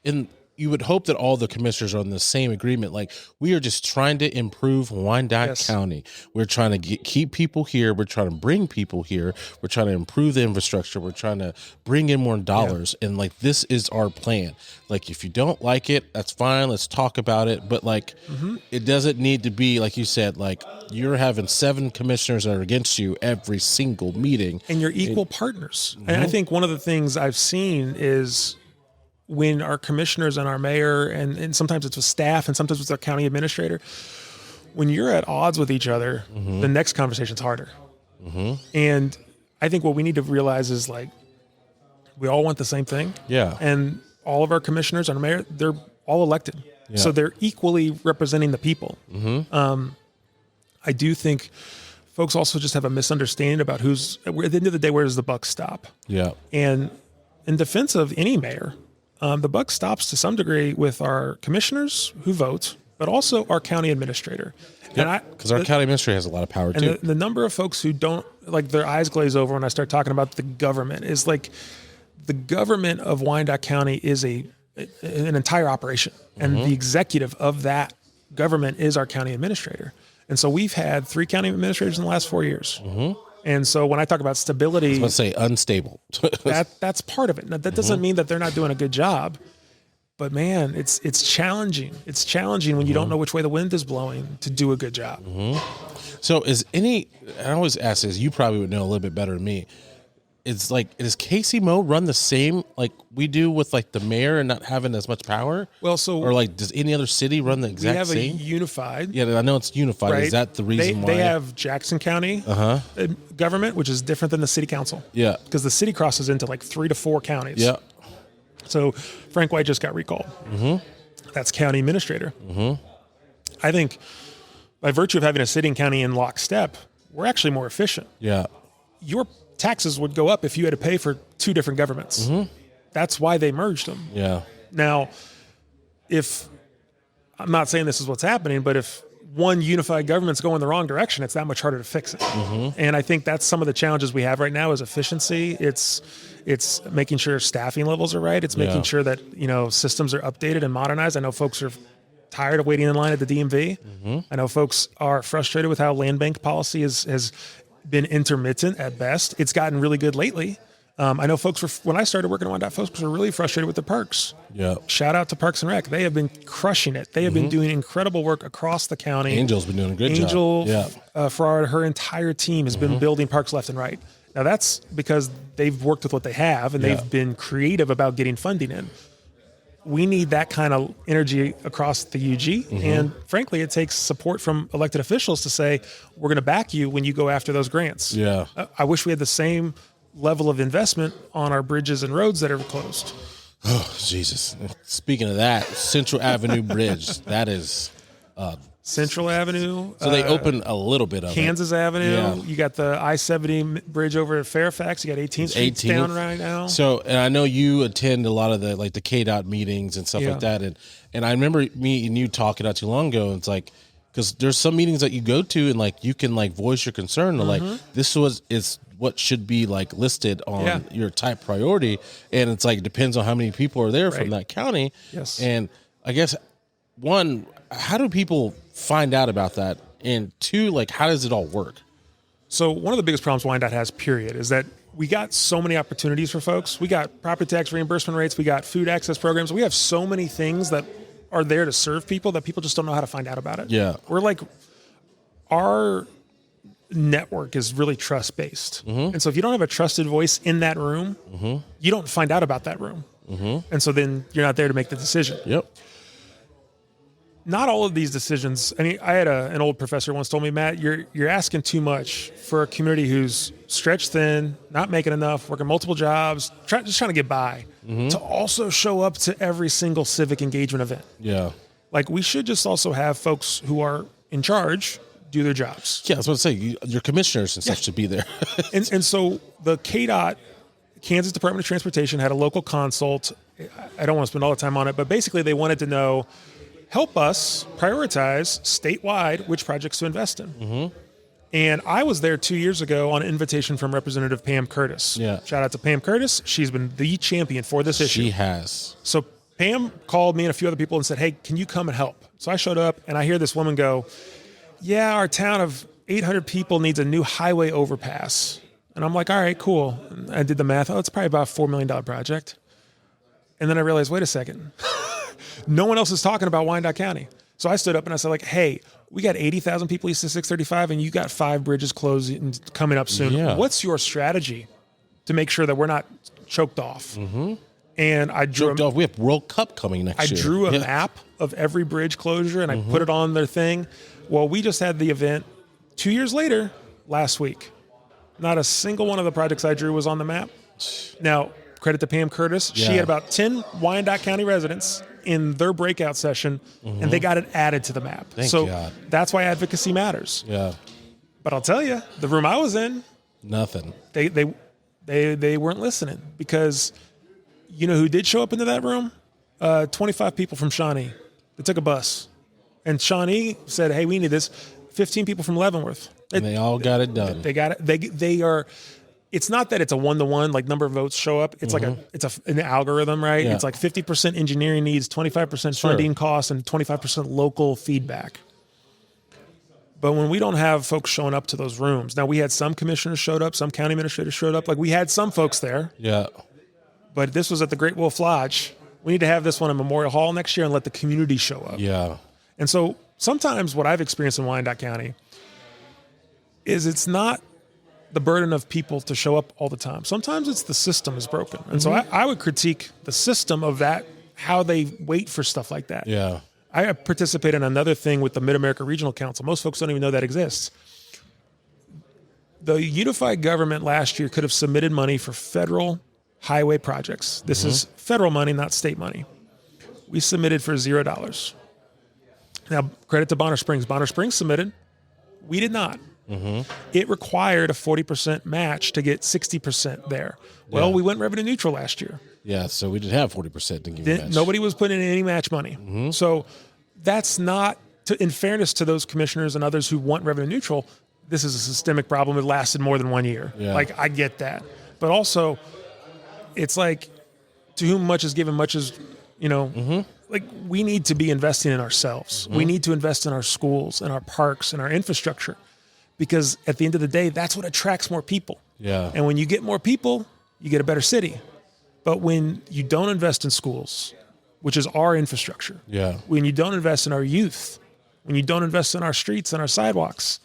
in. You would hope that all the commissioners are on the same agreement. Like, we are just trying to improve Wyandotte County. We're trying to keep people here. We're trying to bring people here. We're trying to improve the infrastructure. We're trying to bring in more dollars. And like, this is our plan. Like, if you don't like it, that's fine. Let's talk about it. But like, it doesn't need to be, like you said, like you're having 7 commissioners that are against you every single meeting. And you're equal partners. And I think one of the things I've seen is when our commissioners and our mayor, and sometimes it's with staff and sometimes with our county administrator, when you're at odds with each other, the next conversation's harder. And I think what we need to realize is, like, we all want the same thing. Yeah. And all of our commissioners and our mayor, they're all elected. Yeah. So they're equally representing the people. I do think folks also just have a misunderstanding about at the end of the day, where does the buck stop? Yeah. And in defense of any mayor, the buck stops to some degree with our commissioners who vote, but also our county administrator. Because our county administrator has a lot of power too. The number of folks who don't, like, their eyes glaze over when I start talking about the government is like, the government of Wyandotte County is a an entire operation. And the executive of that government is our county administrator. And so we've had 3 county administrators in the last 4 years. And so when I talk about stability, Let's say unstable. that's part of it. Now, that doesn't mean that they're not doing a good job, but man, it's challenging. It's challenging when you don't know which way the wind is blowing to do a good job. So I always ask this, you probably would know a little bit better than me. It's like, does KCMO run the same like we do with like the mayor and not having as much power? Well, so or like, does any other city run the exact same? We have a unified. Yeah, I know it's unified. Right? Is that the reason why? They have Jackson County government, which is different than the city council. Yeah. Because the city crosses into like 3 to 4 counties. Yeah. So Frank White just got recalled. That's county administrator. I think by virtue of having a city and county in lockstep, we're actually more efficient. Yeah. Your taxes would go up if you had to pay for 2 different governments. That's why they merged them. Yeah. Now, if I'm not saying this is what's happening, but if one unified government's going the wrong direction, it's that much harder to fix it. And I think that's some of the challenges we have right now is efficiency. It's making sure staffing levels are right. It's making sure that, systems are updated and modernized. I know folks are tired of waiting in line at the DMV. I know folks are frustrated with how land bank policy has been intermittent at best. It's gotten really good lately. I know folks when I started working on that, folks were really frustrated with the parks. Yeah. Shout out to Parks and Rec. They have been crushing it. They have been doing incredible work across the county. Angel's been doing a good job. Yeah. For her entire team has been building parks left and right. Now that's because they've worked with what they have and they've been creative about getting funding in. We need that kind of energy across the UG. And frankly, it takes support from elected officials to say, we're going to back you when you go after those grants. Yeah. I wish we had the same level of investment on our bridges and roads that are closed. Oh, Jesus. Speaking of that, Central Avenue Bridge, that is... Central Avenue. So they opened a little bit of Kansas Avenue. Yeah. You got the I-70 bridge over at Fairfax. You got 18th Street down right now. So, and I know you attend a lot of the KDOT meetings and stuff like that. And I remember me and you talking not too long ago. And it's like, because there's some meetings that you go to and like you can like voice your concern. Like this is what should be like listed on your type priority. And it's like, it depends on how many people are there from that county. Yes. And I guess one, how do people find out about that? And 2, like, how does it all work? So one of the biggest problems Wyandotte has, period, is that we got so many opportunities for folks. We got property tax reimbursement rates. We got food access programs. We have so many things that are there to serve people that people just don't know how to find out about it. Yeah. We're like, our network is really trust-based. And so if you don't have a trusted voice in that room, you don't find out about that room. And so then you're not there to make the decision. Yep. Not all of these decisions. I mean, I had an old professor once told me, Matt, you're asking too much for a community who's stretched thin, not making enough, working multiple jobs, just trying to get by, to also show up to every single civic engagement event. Yeah. Like, we should just also have folks who are in charge do their jobs. Yeah, I was going to say, your commissioners and stuff should be there. and so the KDOT, Kansas Department of Transportation, had a local consult. I don't want to spend all the time on it, but basically they wanted to know, help us prioritize statewide which projects to invest in. And I was there 2 years ago on an invitation from Representative Pam Curtis. Yeah. Shout out to Pam Curtis. She's been the champion for this issue. She has. So Pam called me and a few other people and said, hey, can you come and help? So I showed up and I hear this woman go, yeah, our town of 800 people needs a new highway overpass. And I'm like, all right, cool. And I did the math. Oh, it's probably about a $4 million project. And then I realized, wait a second. No one else is talking about Wyandotte County. So I stood up and I said, like, hey, we got 80,000 people east of 635 and you got 5 bridges closed and coming up soon. Yeah. What's your strategy to make sure that we're not choked off? And I drew we have World Cup coming next year. I drew a map of every bridge closure and I put it on their thing. Well, we just had the event 2 years later last week. Not a single one of the projects I drew was on the map. Now, credit to Pam Curtis. Yeah. She had about 10 Wyandotte County residents in their breakout session, and they got it added to the map. Thank God. That's why advocacy matters. Yeah. But I'll tell you, the room I was in, Nothing. they weren't listening, because you know who did show up into that room? 25 people from Shawnee. They took a bus. And Shawnee said, hey, we need this. 15 people from Leavenworth. And they all got it done. They got it. They are it's not that it's a 1-to-1, like number of votes show up. It's like an algorithm, right? Yeah. It's like 50% engineering needs, 25% funding costs, and 25% local feedback. But when we don't have folks showing up to those rooms, now we had some commissioners showed up, some county administrators showed up. Like we had some folks there. Yeah. But this was at the Great Wolf Lodge. We need to have this one in Memorial Hall next year and let the community show up. Yeah. And so sometimes what I've experienced in Wyandotte County is it's not the burden of people to show up all the time. Sometimes it's the system is broken. And so I would critique the system of that, how they wait for stuff like that. Yeah. I participate in another thing with the Mid-America Regional Council. Most folks don't even know that exists. The unified government last year could have submitted money for federal highway projects. This is federal money, not state money. We submitted for $0. Now, credit to Bonner Springs. Bonner Springs submitted. We did not. It required a 40% match to get 60% there. Well, we went revenue neutral last year. Yeah, so we didn't have 40% to give you match. Nobody was putting in any match money. So that's not, in fairness to those commissioners and others who want revenue neutral, this is a systemic problem. It lasted more than 1 year. Yeah. Like, I get that. But also, it's like, to whom much is given, much is, like we need to be investing in ourselves. We need to invest in our schools and our parks and our infrastructure. Because at the end of the day, that's what attracts more people. Yeah. And when you get more people, you get a better city. But when you don't invest in schools, which is our infrastructure, when you don't invest in our youth, when you don't invest in our streets and our sidewalks,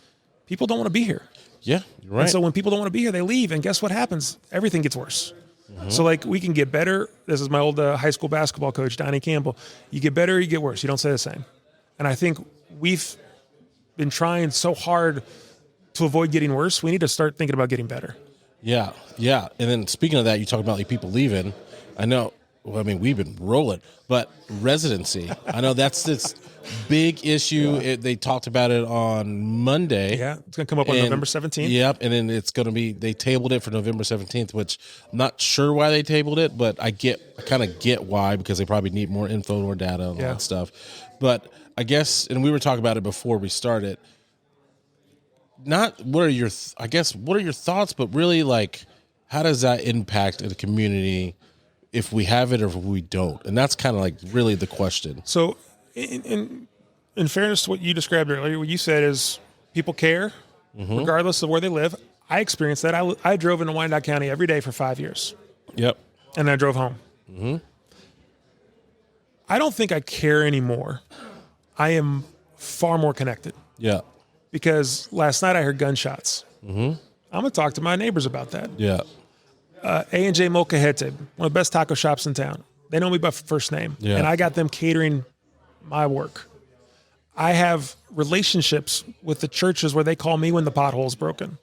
people don't want to be here. Yeah, you're right. And so when people don't want to be here, they leave. And guess what happens? Everything gets worse. So like we can get better. This is my old high school basketball coach, Donnie Campbell. You get better, you get worse. You don't stay the same. And I think we've been trying so hard to avoid getting worse. We need to start thinking about getting better. Yeah, yeah. And then speaking of that, you talk about like people leaving. I know, well, I mean, we've been rolling, but residency. I know that's this big issue. They talked about it on Monday. Yeah, it's going to come up on November 17th. Yep, and then it's going to be, they tabled it for November 17th, which I'm not sure why they tabled it, but I kind of get why, because they probably need more info, more data, and all that stuff. But I guess, and we were talking about it before we started, not what are your thoughts, but really like how does that impact the community if we have it or if we don't? And that's kind of like really the question. So in fairness to what you described earlier, what you said is people care regardless of where they live. I experienced that. I drove into Wyandotte County every day for 5 years. Yep. And then I drove home. I don't think I care anymore. I am far more connected. Yeah. Because last night I heard gunshots. I'm going to talk to my neighbors about that. Yeah. A&J Molcajete, one of the best taco shops in town. They know me by first name. Yeah. And I got them catering my work. I have relationships with the churches where they call me when the pothole's broken.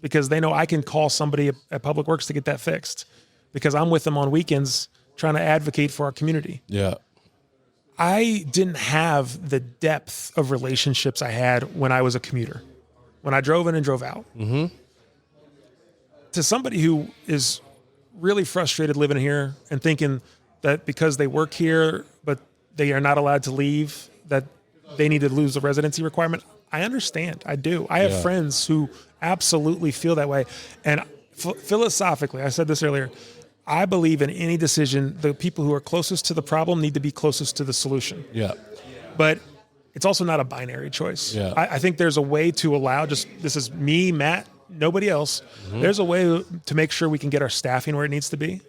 Because they know I can call somebody at Public Works to get that fixed. Because I'm with them on weekends trying to advocate for our community. Yeah. I didn't have the depth of relationships I had when I was a commuter, when I drove in and drove out. To somebody who is really frustrated living here and thinking that because they work here, but they are not allowed to leave, that they need to lose the residency requirement, I understand. I do. I have friends who absolutely feel that way. And philosophically, I said this earlier, I believe in any decision, the people who are closest to the problem need to be closest to the solution. Yeah. But it's also not a binary choice. Yeah. I think there's a way to allow, this is me, Matt, nobody else. There's a way to make sure we can get our staffing where it needs to be.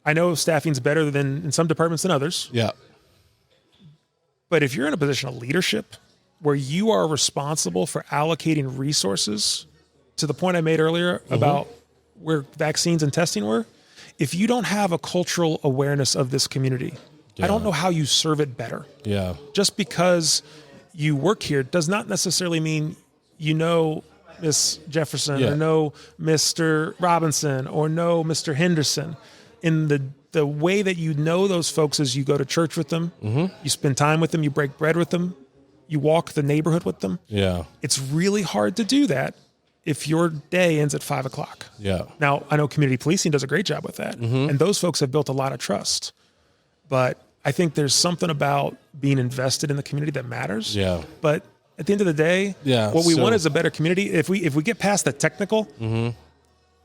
I know staffing's better than in some departments than others. Yeah. But if you're in a position of leadership where you are responsible for allocating resources, to the point I made earlier about where vaccines and testing were, if you don't have a cultural awareness of this community, I don't know how you serve it better. Yeah. Just because you work here does not necessarily mean you know Miss Jefferson or know Mr. Robinson or know Mr. Henderson. In the way that you know those folks is you go to church with them, you spend time with them, you break bread with them, you walk the neighborhood with them. Yeah. It's really hard to do that if your day ends at 5 o'clock. Yeah. Now, I know community policing does a great job with that. And those folks have built a lot of trust. But I think there's something about being invested in the community that matters. Yeah. But at the end of the day, what we want is a better community. If we get past the technical,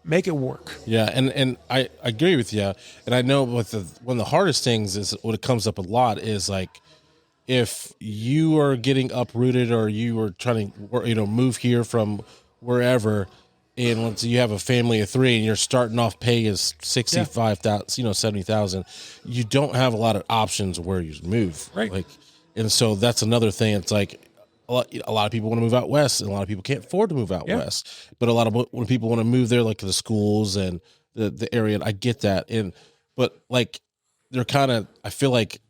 make it work. Yeah, and I agree with you. And I know one of the hardest things is what it comes up a lot is like if you are getting uprooted or you are trying to move here from wherever, and once you have a family of 3 and your starting off pay is 65,000, 70,000, you don't have a lot of options where you move. Right. Like, and so that's another thing. It's like a lot of people want to move out west, and a lot of people can't afford to move out west. But a lot of when people want to move there, like the schools and the area, and I get that. But like they're I feel like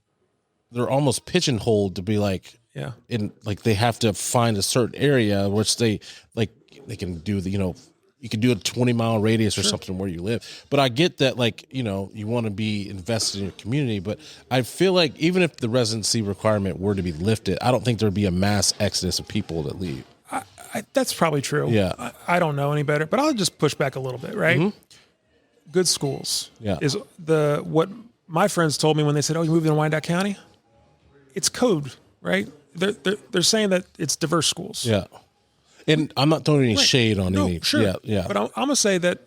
they're almost pigeonholed to be like, like they have to find a certain area which they can do you can do a 20-mile radius or something where you live. But I get that, like, you want to be invested in your community. But I feel like even if the residency requirement were to be lifted, I don't think there'd be a mass exodus of people that leave. That's probably true. Yeah. I don't know any better, but I'll just push back a little bit, right? Mm-hmm. Good schools is what my friends told me when they said, "Oh, you moved in Wyandotte County?" It's code, right? They're saying that it's diverse schools. Yeah. And I'm not throwing any shade on any. Sure. Yeah. But I'm going to say that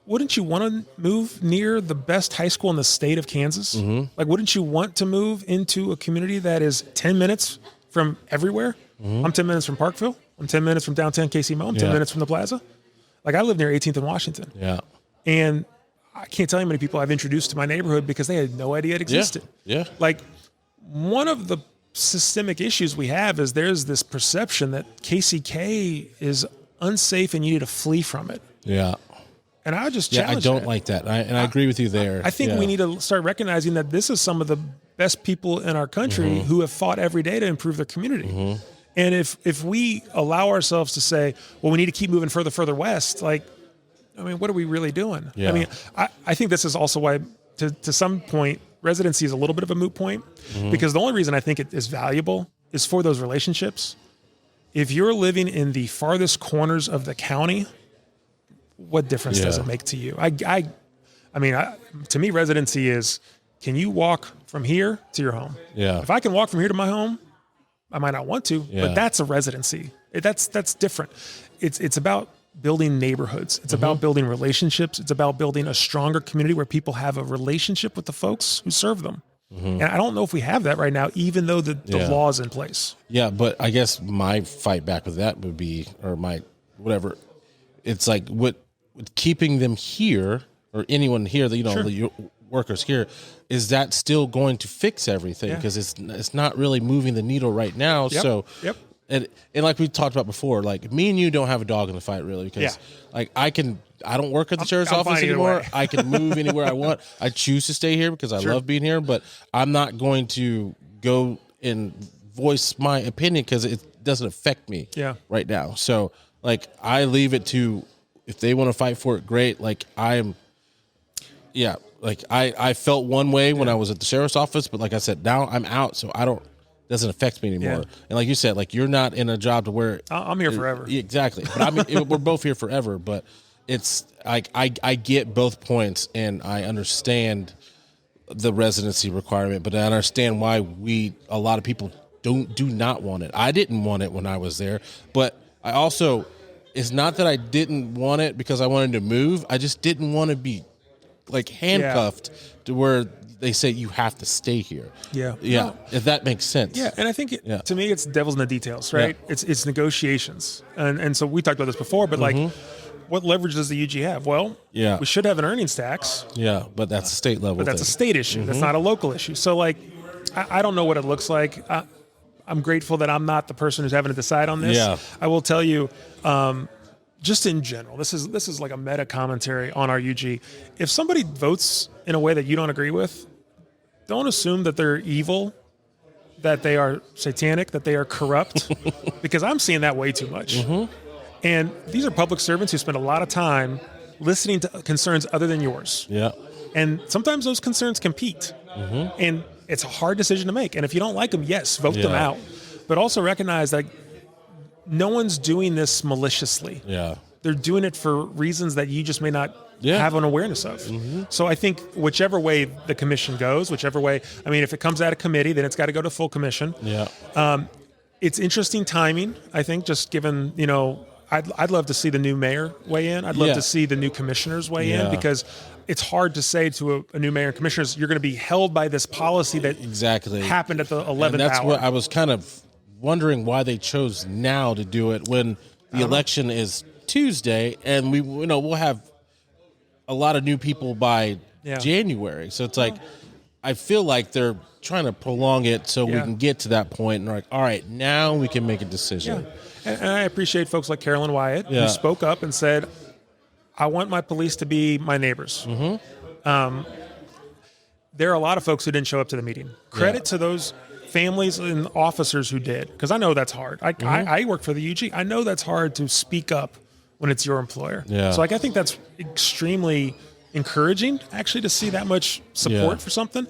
wouldn't you want to move near the best high school in the state of Kansas? Mm-hmm. Like, wouldn't you want to move into a community that is 10 minutes from everywhere? Mm-hmm. I'm 10 minutes from Parkville. I'm 10 minutes from downtown KC. I'm 10 minutes from the plaza. Like, I live near 18th and Washington. Yeah. And I can't tell you how many people I've introduced to my neighborhood because they had no idea it existed. Yeah. Like, one of the systemic issues we have is there's this perception that KCK is unsafe and you need to flee from it. Yeah. And I would just challenge I don't like that. I agree with you there. I think we need to start recognizing that this is some of the best people in our country who have fought every day to improve their community. Mm-hmm. And if we allow ourselves to say, well, we need to keep moving further west, like, I mean, what are we really doing? Yeah. I mean, I think this is also why, to some point, residency is a little bit of a moot point, because the only reason I think it is valuable is for those relationships. If you're living in the farthest corners of the county, what difference does it make to you? I mean, to me, residency is, can you walk from here to your home? Yeah. If I can walk from here to my home, I might not want to, but that's a residency. That's different. It's about building neighborhoods. It's about building relationships. It's about building a stronger community where people have a relationship with the folks who serve them. And I don't know if we have that right now, even though the law is in place. Yeah, but I guess my fight back with that would be, or my whatever, it's like with keeping them here, or anyone here, that the workers here, is that still going to fix everything? Because it's not really moving the needle right now. So and like we talked about before, like me and you don't have a dog in the fight really, because like I don't work at the sheriff's office anymore. I can move anywhere I want. I choose to stay here because I love being here, but I'm not going to go and voice my opinion because it doesn't affect me right now. So like I leave it to, if they want to fight for it, great. Like I felt one way when I was at the sheriff's office, but like I said, now I'm out, so doesn't affect me anymore. And like you said, like you're not in a job to where I'm here forever. Exactly. But I mean, we're both here forever, but it's like, I get both points, and I understand the residency requirement, but I understand why a lot of people do not want it. I didn't want it when I was there, but I also, it's not that I didn't want it because I wanted to move. I just didn't want to be like handcuffed to where they say you have to stay here. Yeah. No. If that makes sense. Yeah. And I think to me, it's devil's in the details, right? Yeah. It's negotiations. And so we talked about this before, but like, what leverage does the UG have? Well, we should have an earnings tax. Yeah. But that's a state level. But that's a state issue. That's not a local issue. So like, I don't know what it looks like. I'm grateful that I'm not the person who's having to decide on this. Yeah. I will tell you, just in general, this is like a meta commentary on our UG. If somebody votes in a way that you don't agree with, don't assume that they're evil, that they are satanic, that they are corrupt, because I'm seeing that way too much. And these are public servants who spend a lot of time listening to concerns other than yours. Yeah. And sometimes those concerns compete. And it's a hard decision to make. And if you don't like them, yes, vote them out. But also recognize that no one's doing this maliciously. Yeah. They're doing it for reasons that you just may not have an awareness of. So I think whichever way the commission goes, whichever way, I mean, if it comes out of committee, then it's got to go to full commission. Yeah. It's interesting timing, I think, just given, I'd love to see the new mayor weigh in. I'd love to see the new commissioners weigh in, because it's hard to say to a new mayor and commissioners, you're going to be held by this policy that happened at the 11th and that's hour. what I was kind of wondering, why they chose now to do it when the election is Tuesday, and we'll have a lot of new people by January. So it's like, I feel like they're trying to prolong it so we can get to that point, and like, all right, now we can make a decision. And I appreciate folks like Carolyn Wyatt who spoke up and said, I want my police to be my neighbors. There are a lot of folks who didn't show up to the meeting. Credit to those families and officers who did, because I know that's hard. I work for the UG. I know that's hard to speak up when it's your employer. So I think that's extremely encouraging, actually, to see that much support for something.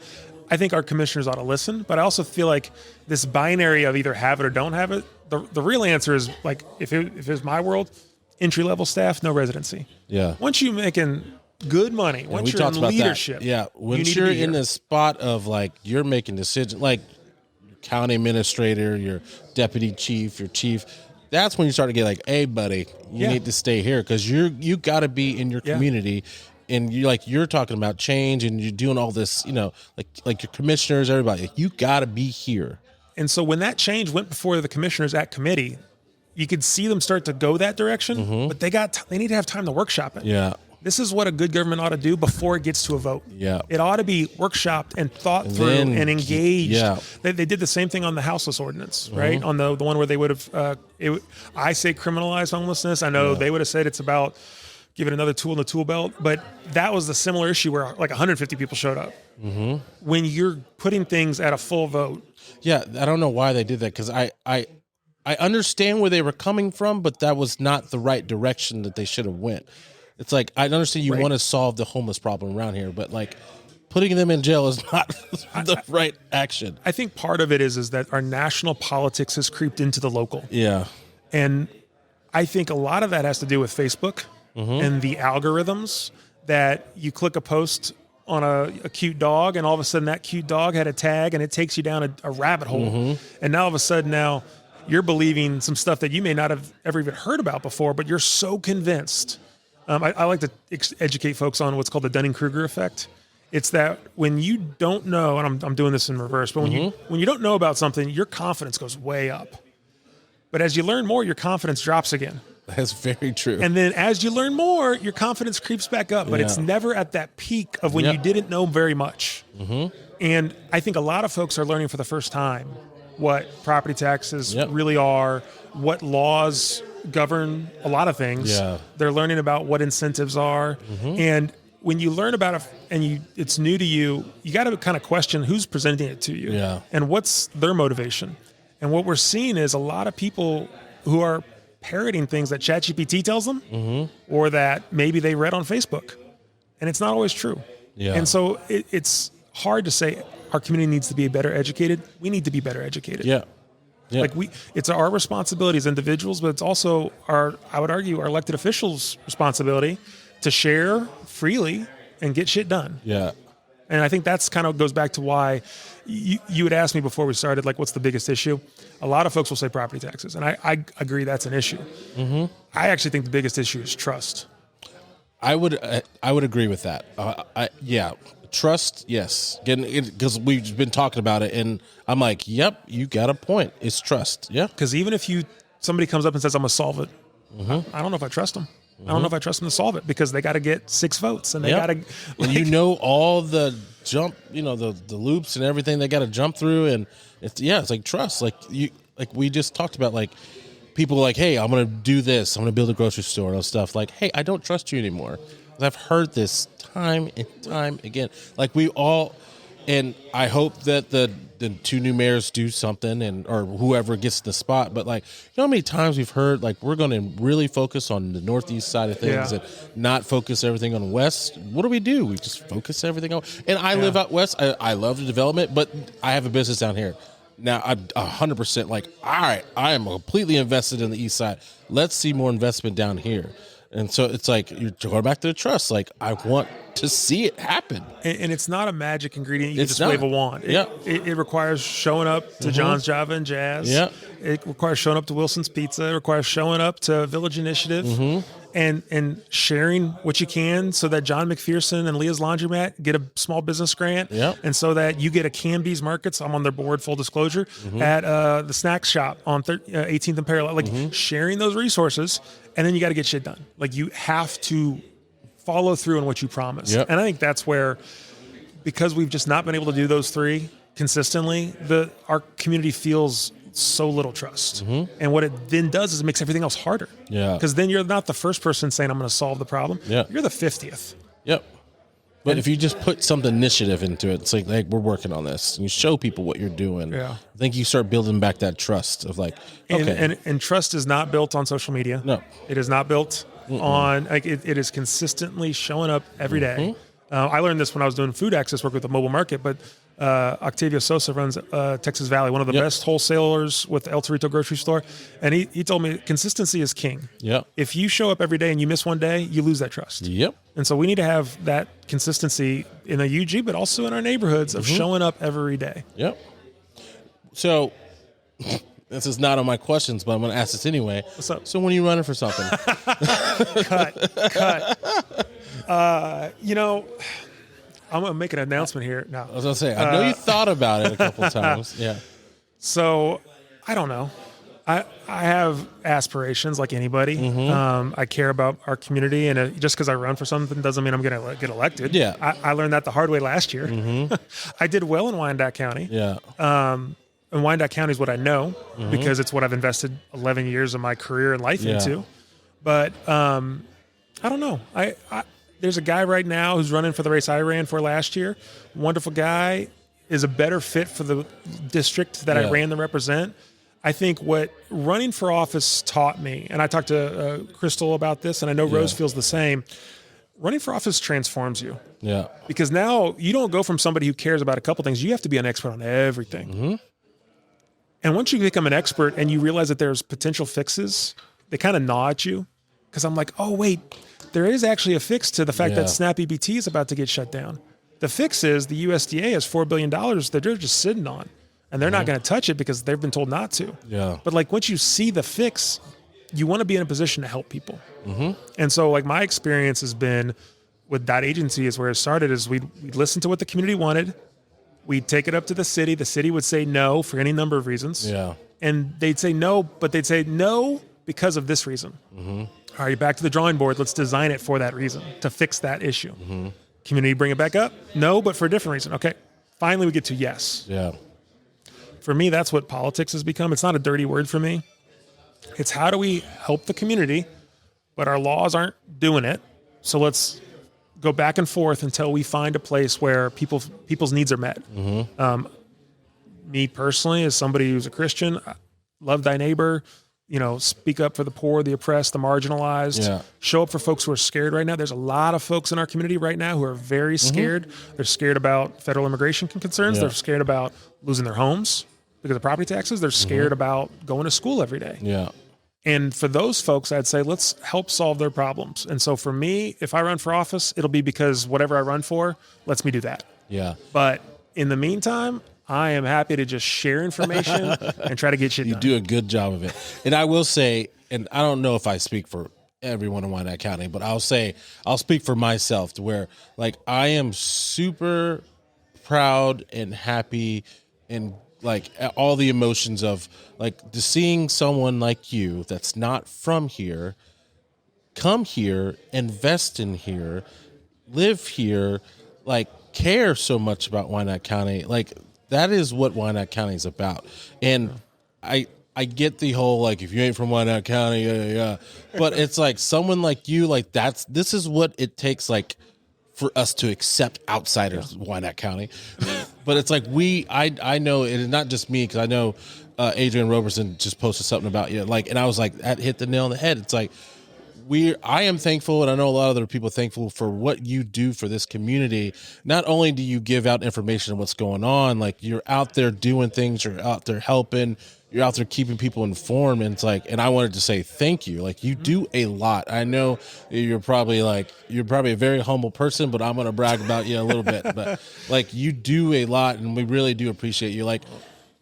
I think our commissioners ought to listen, but I also feel like this binary of either have it or don't have it, the real answer is, like, if it was my world, entry-level staff, no residency. Once you're making good money, once you're in leadership, once you're in the spot of, like, you're making decisions, like your county administrator, your deputy chief, your chief, that's when you start to get like, hey, buddy, you need to stay here, because you got to be in your community. And you're talking about change, and you're doing all this, like your commissioners, everybody, you got to be here. And so when that change went before the commissioners at committee, you could see them start to go that direction, but they need to have time to workshop it. This is what a good government ought to do before it gets to a vote. It ought to be workshopped and thought through and engaged. They did the same thing on the houseless ordinance, right? On the one where they would have, I say criminalized homelessness. I know they would have said it's about give it another tool in the tool belt, but that was the similar issue where like 150 people showed up. When you're putting things at a full vote. I don't know why they did that, because I understand where they were coming from, but that was not the right direction that they should have went. It's like, I understand you want to solve the homeless problem around here, but like putting them in jail is not the right action. I think part of it is that our national politics has creeped into the local. And I think a lot of that has to do with Facebook. And the algorithms that you click a post on a cute dog, and all of a sudden that cute dog had a tag, and it takes you down a rabbit hole. And now all of a sudden now you're believing some stuff that you may not have ever even heard about before, but you're so convinced. I like to educate folks on what's called the Dunning-Kruger effect. It's that when you don't know, and I'm doing this in reverse, but when you don't know about something, your confidence goes way up. But as you learn more, your confidence drops again. That's very true. And then as you learn more, your confidence creeps back up, but it's never at that peak of when you didn't know very much. And I think a lot of folks are learning for the first time what property taxes really are, what laws govern a lot of things. They're learning about what incentives are. And when you learn about it and it's new to you, you got to kind of question who's presenting it to you and what's their motivation. And what we're seeing is a lot of people who are parroting things that ChatGPT tells them or that maybe they read on Facebook. And it's not always true. And so it's hard to say our community needs to be better educated. We need to be better educated. Like it's our responsibility as individuals, but it's also I would argue, our elected officials' responsibility to share freely and get shit done. And I think that's kind of goes back to why you would ask me before we started, like, what's the biggest issue? A lot of folks will say property taxes, and I agree that's an issue. I actually think the biggest issue is trust. I would agree with that. Trust, yes, because we've been talking about it, and I'm like, yep, you got a point. It's trust, Because even if somebody comes up and says I'm gonna solve it, I don't know if I trust them. I don't know if I trust them to solve it, because they got to get 6 votes, and they got to. And all the jump, the loops and everything they got to jump through, and it's like trust. Like we just talked about, like people like, hey, I'm gonna do this. I'm gonna build a grocery store and all stuff. Like, hey, I don't trust you anymore. I've heard this time and time again. Like we all, and I hope that the 2 new mayors do something, or whoever gets the spot. But like, how many times we've heard, like, we're going to really focus on the northeast side of things and not focus everything on the west. What do? We just focus everything on. And I live out west. I love the development, but I have a business down here. Now I'm 100% like, all right, I am completely invested in the east side. Let's see more investment down here. And so it's like, you're going back to the trust. Like, I want to see it happen. And it's not a magic ingredient. You can It's just not. wave a wand. Yeah. It requires showing up to John's Java and Jazz. Yeah. It requires showing up to Wilson's Pizza. It requires showing up to Village Initiative and sharing what you can so that John McPherson and Leah's Laundromat get a small business grant. Yeah. And so that you get a Canby's Markets. I'm on their board, full disclosure, at the snack shop on 18th and Parallel. Like sharing those resources, and then you got to get shit done. Like you have to follow through on what you promise. Yep. And I think that's where, because we've just not been able to do those three consistently, our community feels so little trust. And what it then does is it makes everything else harder. Yeah. Because then you're not the first person saying, I'm going to solve the problem. Yeah. You're the 50th. Yep. But if you just put some initiative into it, it's like we're working on this, and you show people what you're doing. Yeah. I think you start building back that trust of like, okay, And trust is not built on social media. No. It is not built on, like, it is consistently showing up every day. I learned this when I was doing food access work with the mobile market, but Octavio Sosa runs Texas Valley, one of the best wholesalers with El Torito grocery store. And he told me consistency is king. Yep. If you show up every day and you miss one day, you lose that trust. Yep. And so we need to have that consistency in the UG, but also in our neighborhoods of showing up every day. Yep. So this is not on my questions, but I'm going to ask this anyway. What's up? So when are you running for something? Cut. I'm going to make an announcement here now. I was going to say, I know you thought about it a couple of times. Yeah. So I don't know. I have aspirations like anybody. I care about our community, and just because I run for something doesn't mean I'm going to get elected. Yeah. I learned that the hard way last year. I did well in Wyandotte County. Yeah. And Wyandotte County is what I know because it's what I've invested 11 years of my career and life into. But I don't know. There's a guy right now who's running for the race I ran for last year. Wonderful guy, is a better fit for the district that I ran to represent. I think what running for office taught me, and I talked to Crystal about this, and I know Rose feels the same. Running for office transforms you. Yeah. Because now you don't go from somebody who cares about a couple things. You have to be an expert on everything. And once you become an expert and you realize that there's potential fixes, they kind of gnaw at you. Because I'm like, oh, wait, there is actually a fix to the fact that Snap EBT is about to get shut down. The fix is the USDA has $4 billion that they're just sitting on. And they're not going to touch it because they've been told not to. Yeah. But like once you see the fix, you want to be in a position to help people. And so like my experience has been with Dot Agency is where it started is we'd listen to what the community wanted. We'd take it up to the city. The city would say no for any number of reasons. Yeah. And they'd say no, but they'd say no because of this reason. All right, back to the drawing board. Let's design it for that reason, to fix that issue. Community bring it back up? No, but for a different reason. Okay. Finally, we get to yes. Yeah. For me, that's what politics has become. It's not a dirty word for me. It's how do we help the community, but our laws aren't doing it. So let's go back and forth until we find a place where people's needs are met. Me personally, as somebody who's a Christian, love thy neighbor, speak up for the poor, the oppressed, the marginalized, show up for folks who are scared right now. There's a lot of folks in our community right now who are very scared. They're scared about federal immigration concerns. They're scared about losing their homes because of property taxes. They're scared about going to school every day. Yeah. And for those folks, I'd say, let's help solve their problems. And so for me, if I run for office, it'll be because whatever I run for lets me do that. Yeah. But in the meantime, I am happy to just share information and try to get shit done. You do a good job of it. And I will say, and I don't know if I speak for everyone in Wyandotte County, but I'll speak for myself to where like I am super proud and happy and like all the emotions of like just seeing someone like you that's not from here come here, invest in here, live here, like care so much about Wyandotte County. Like that is what Wyandotte County is about. And I get the whole like if you ain't from Wyandotte County, but it's like someone like you, like this is what it takes like for us to accept outsiders of Wyandotte County. But it's like I know it is not just me because I know Adrian Roberson just posted something about you, like, and I was like that hit the nail on the head. It's like I am thankful, and I know a lot of other people are thankful for what you do for this community. Not only do you give out information on what's going on, like you're out there doing things, you're out there helping, you're out there keeping people informed. And it's like, and I wanted to say thank you. Like you do a lot. I know you're probably a very humble person, but I'm going to brag about you a little bit, but like you do a lot, and we really do appreciate you. Like,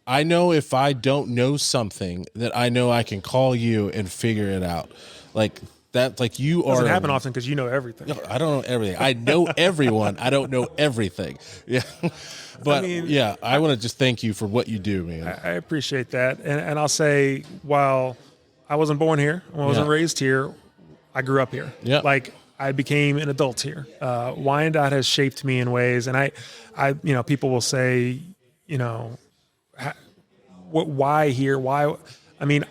I know if I don't know something, that I know I can call you and figure it out. Like that, like you are. Doesn't happen often because you know everything. I don't know everything. I know everyone. I don't know everything. Yeah, but I want to just thank you for what you do, man. I appreciate that, and I'll say, while I wasn't born here, I wasn't raised here, I grew up here. Yeah, like I became an adult here. Wyandotte has shaped me in ways, and I, people will say, why here? Why? I mean,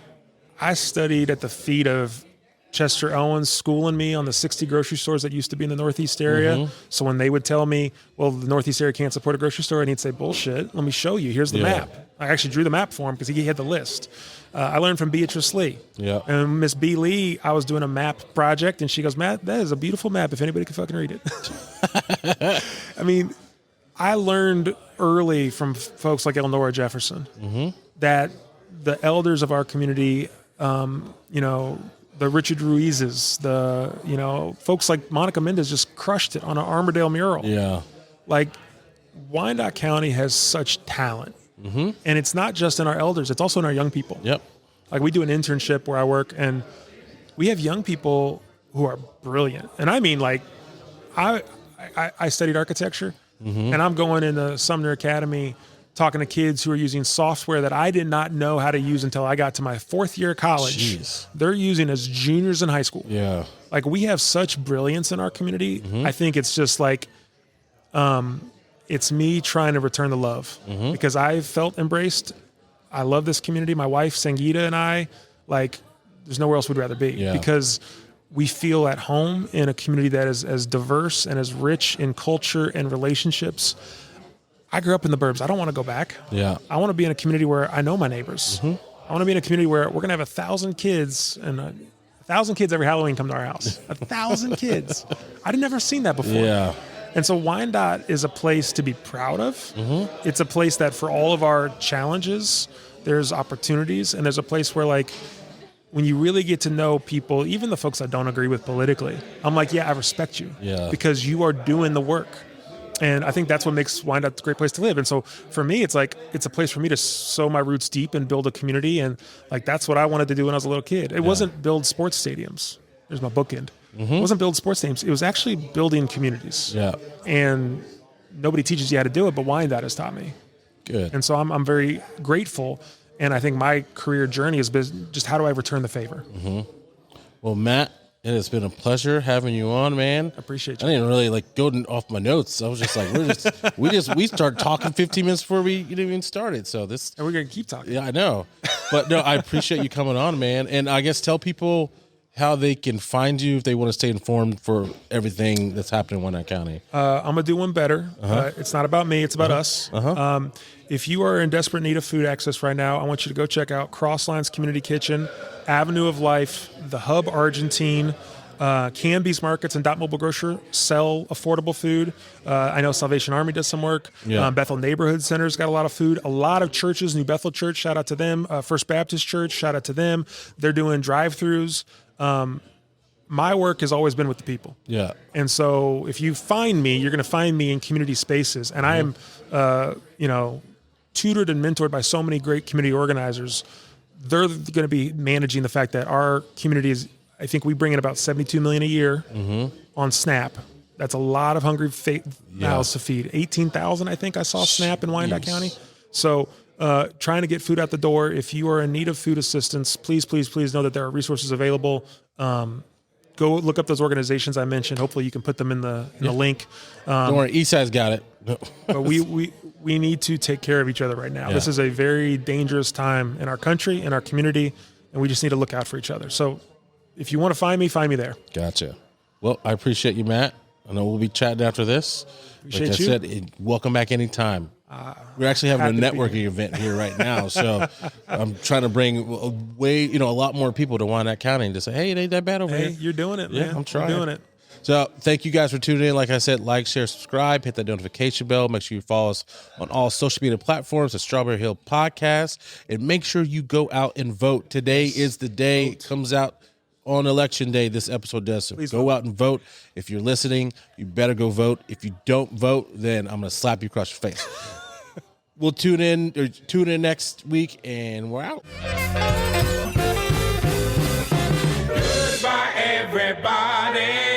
I studied at the feet of Chester Owens schooling me on the 60 grocery stores that used to be in the Northeast area. Mm-hmm. So when they would tell me, well, the Northeast area can't support a grocery store, and he'd say, bullshit, let me show you. Here's the map. I actually drew the map for him because he had the list. I learned from Beatrice Lee. Yeah. And Miss B. Lee, I was doing a map project, and she goes, Matt, that is a beautiful map if anybody can fucking read it. I mean, I learned early from folks like Elnora Jefferson that the elders of our community, the Richard Ruizes, folks like Monica Mendez just crushed it on an Armourdale mural. Yeah. Like, Wyandotte County has such talent. And it's not just in our elders, it's also in our young people. Yep. Like, we do an internship where I work, and we have young people who are brilliant. And I mean, like, I studied architecture, and I'm going into Sumner Academy talking to kids who are using software that I did not know how to use until I got to my fourth year of college. Jeez. They're using as juniors in high school. Yeah. Like, we have such brilliance in our community. I think it's just like, it's me trying to return the love because I felt embraced. I love this community. My wife, Sangeeta, and I, like, there's nowhere else we'd rather be because we feel at home in a community that is as diverse and as rich in culture and relationships. I grew up in the burbs. I don't want to go back. Yeah. I want to be in a community where I know my neighbors. I want to be in a community where we're going to have 1,000 kids, and 1,000 kids every Halloween come to our house. 1,000 kids. I'd never seen that before. Yeah. And so Wyandotte is a place to be proud of. It's a place that, for all of our challenges, there's opportunities, and there's a place where, like, when you really get to know people, even the folks I don't agree with politically, I'm like, yeah, I respect you because you are doing the work. And I think that's what makes Wyandotte a great place to live. And so for me, it's like, it's a place for me to sow my roots deep and build a community. And, like, that's what I wanted to do when I was a little kid. It wasn't build sports stadiums. There's my bookend. It wasn't build sports stadiums. It was actually building communities. Yeah. And nobody teaches you how to do it, but Wyandotte has taught me. Good. And so I'm very grateful. And I think my career journey has been just, how do I return the favor? Well, Matt, it has been a pleasure having you on, man. I appreciate you. I didn't really go off my notes. I was just like, we started talking 15 minutes before we even started. So and we're gonna keep talking. Yeah, I know. But no, I appreciate you coming on, man. And I guess tell people how they can find you if they want to stay informed for everything that's happening in Wyandotte County. I'm gonna do one better. It's not about me; it's about us. If you are in desperate need of food access right now, I want you to go check out Crosslines Community Kitchen, Avenue of Life, The Hub Argentine, Canby's Markets, and Dot Mobile Grocer sell affordable food. I know Salvation Army does some work. Bethel Neighborhood Center's got a lot of food. A lot of churches, New Bethel Church, shout out to them. First Baptist Church, shout out to them. They're doing drive-thrus. My work has always been with the people. Yeah. And so if you find me, you're going to find me in community spaces. And I am, tutored and mentored by so many great community organizers. They're going to be managing the fact that our community is, I think we bring in about $72 million a year on SNAP. That's a lot of hungry mouths to feed. 18,000, I think I saw SNAP in Wyandotte County. So trying to get food out the door. If you are in need of food assistance, please, please, please know that there are resources available. Go look up those organizations I mentioned. Hopefully you can put them in the link. Don't worry, Eastside's got it. But we need to take care of each other right now. Yeah. This is a very dangerous time in our country, in our community, and we just need to look out for each other. So if you want to find me there. Gotcha. Well, I appreciate you, Matt. I know we'll be chatting after this. Appreciate you. Like I said, welcome back anytime. We're actually having a Happy to be networking event here right now, so I'm trying to bring a lot more people to Wyandotte County and to say, hey, it ain't that bad over Hey, here. you're doing it, Yeah, man. I'm trying. You're doing it. So thank you guys for tuning in. Like I said, like, share, subscribe, hit that notification bell. Make sure you follow us on all social media platforms at Strawberry Hill Podcast. And make sure you go out and vote. Today is the day. It comes out on election day. This episode does. So Please go vote. out and vote. If you're listening, you better go vote. If you don't vote, then I'm going to slap you across your face. We'll tune in next week, and we're out. Goodbye, everybody.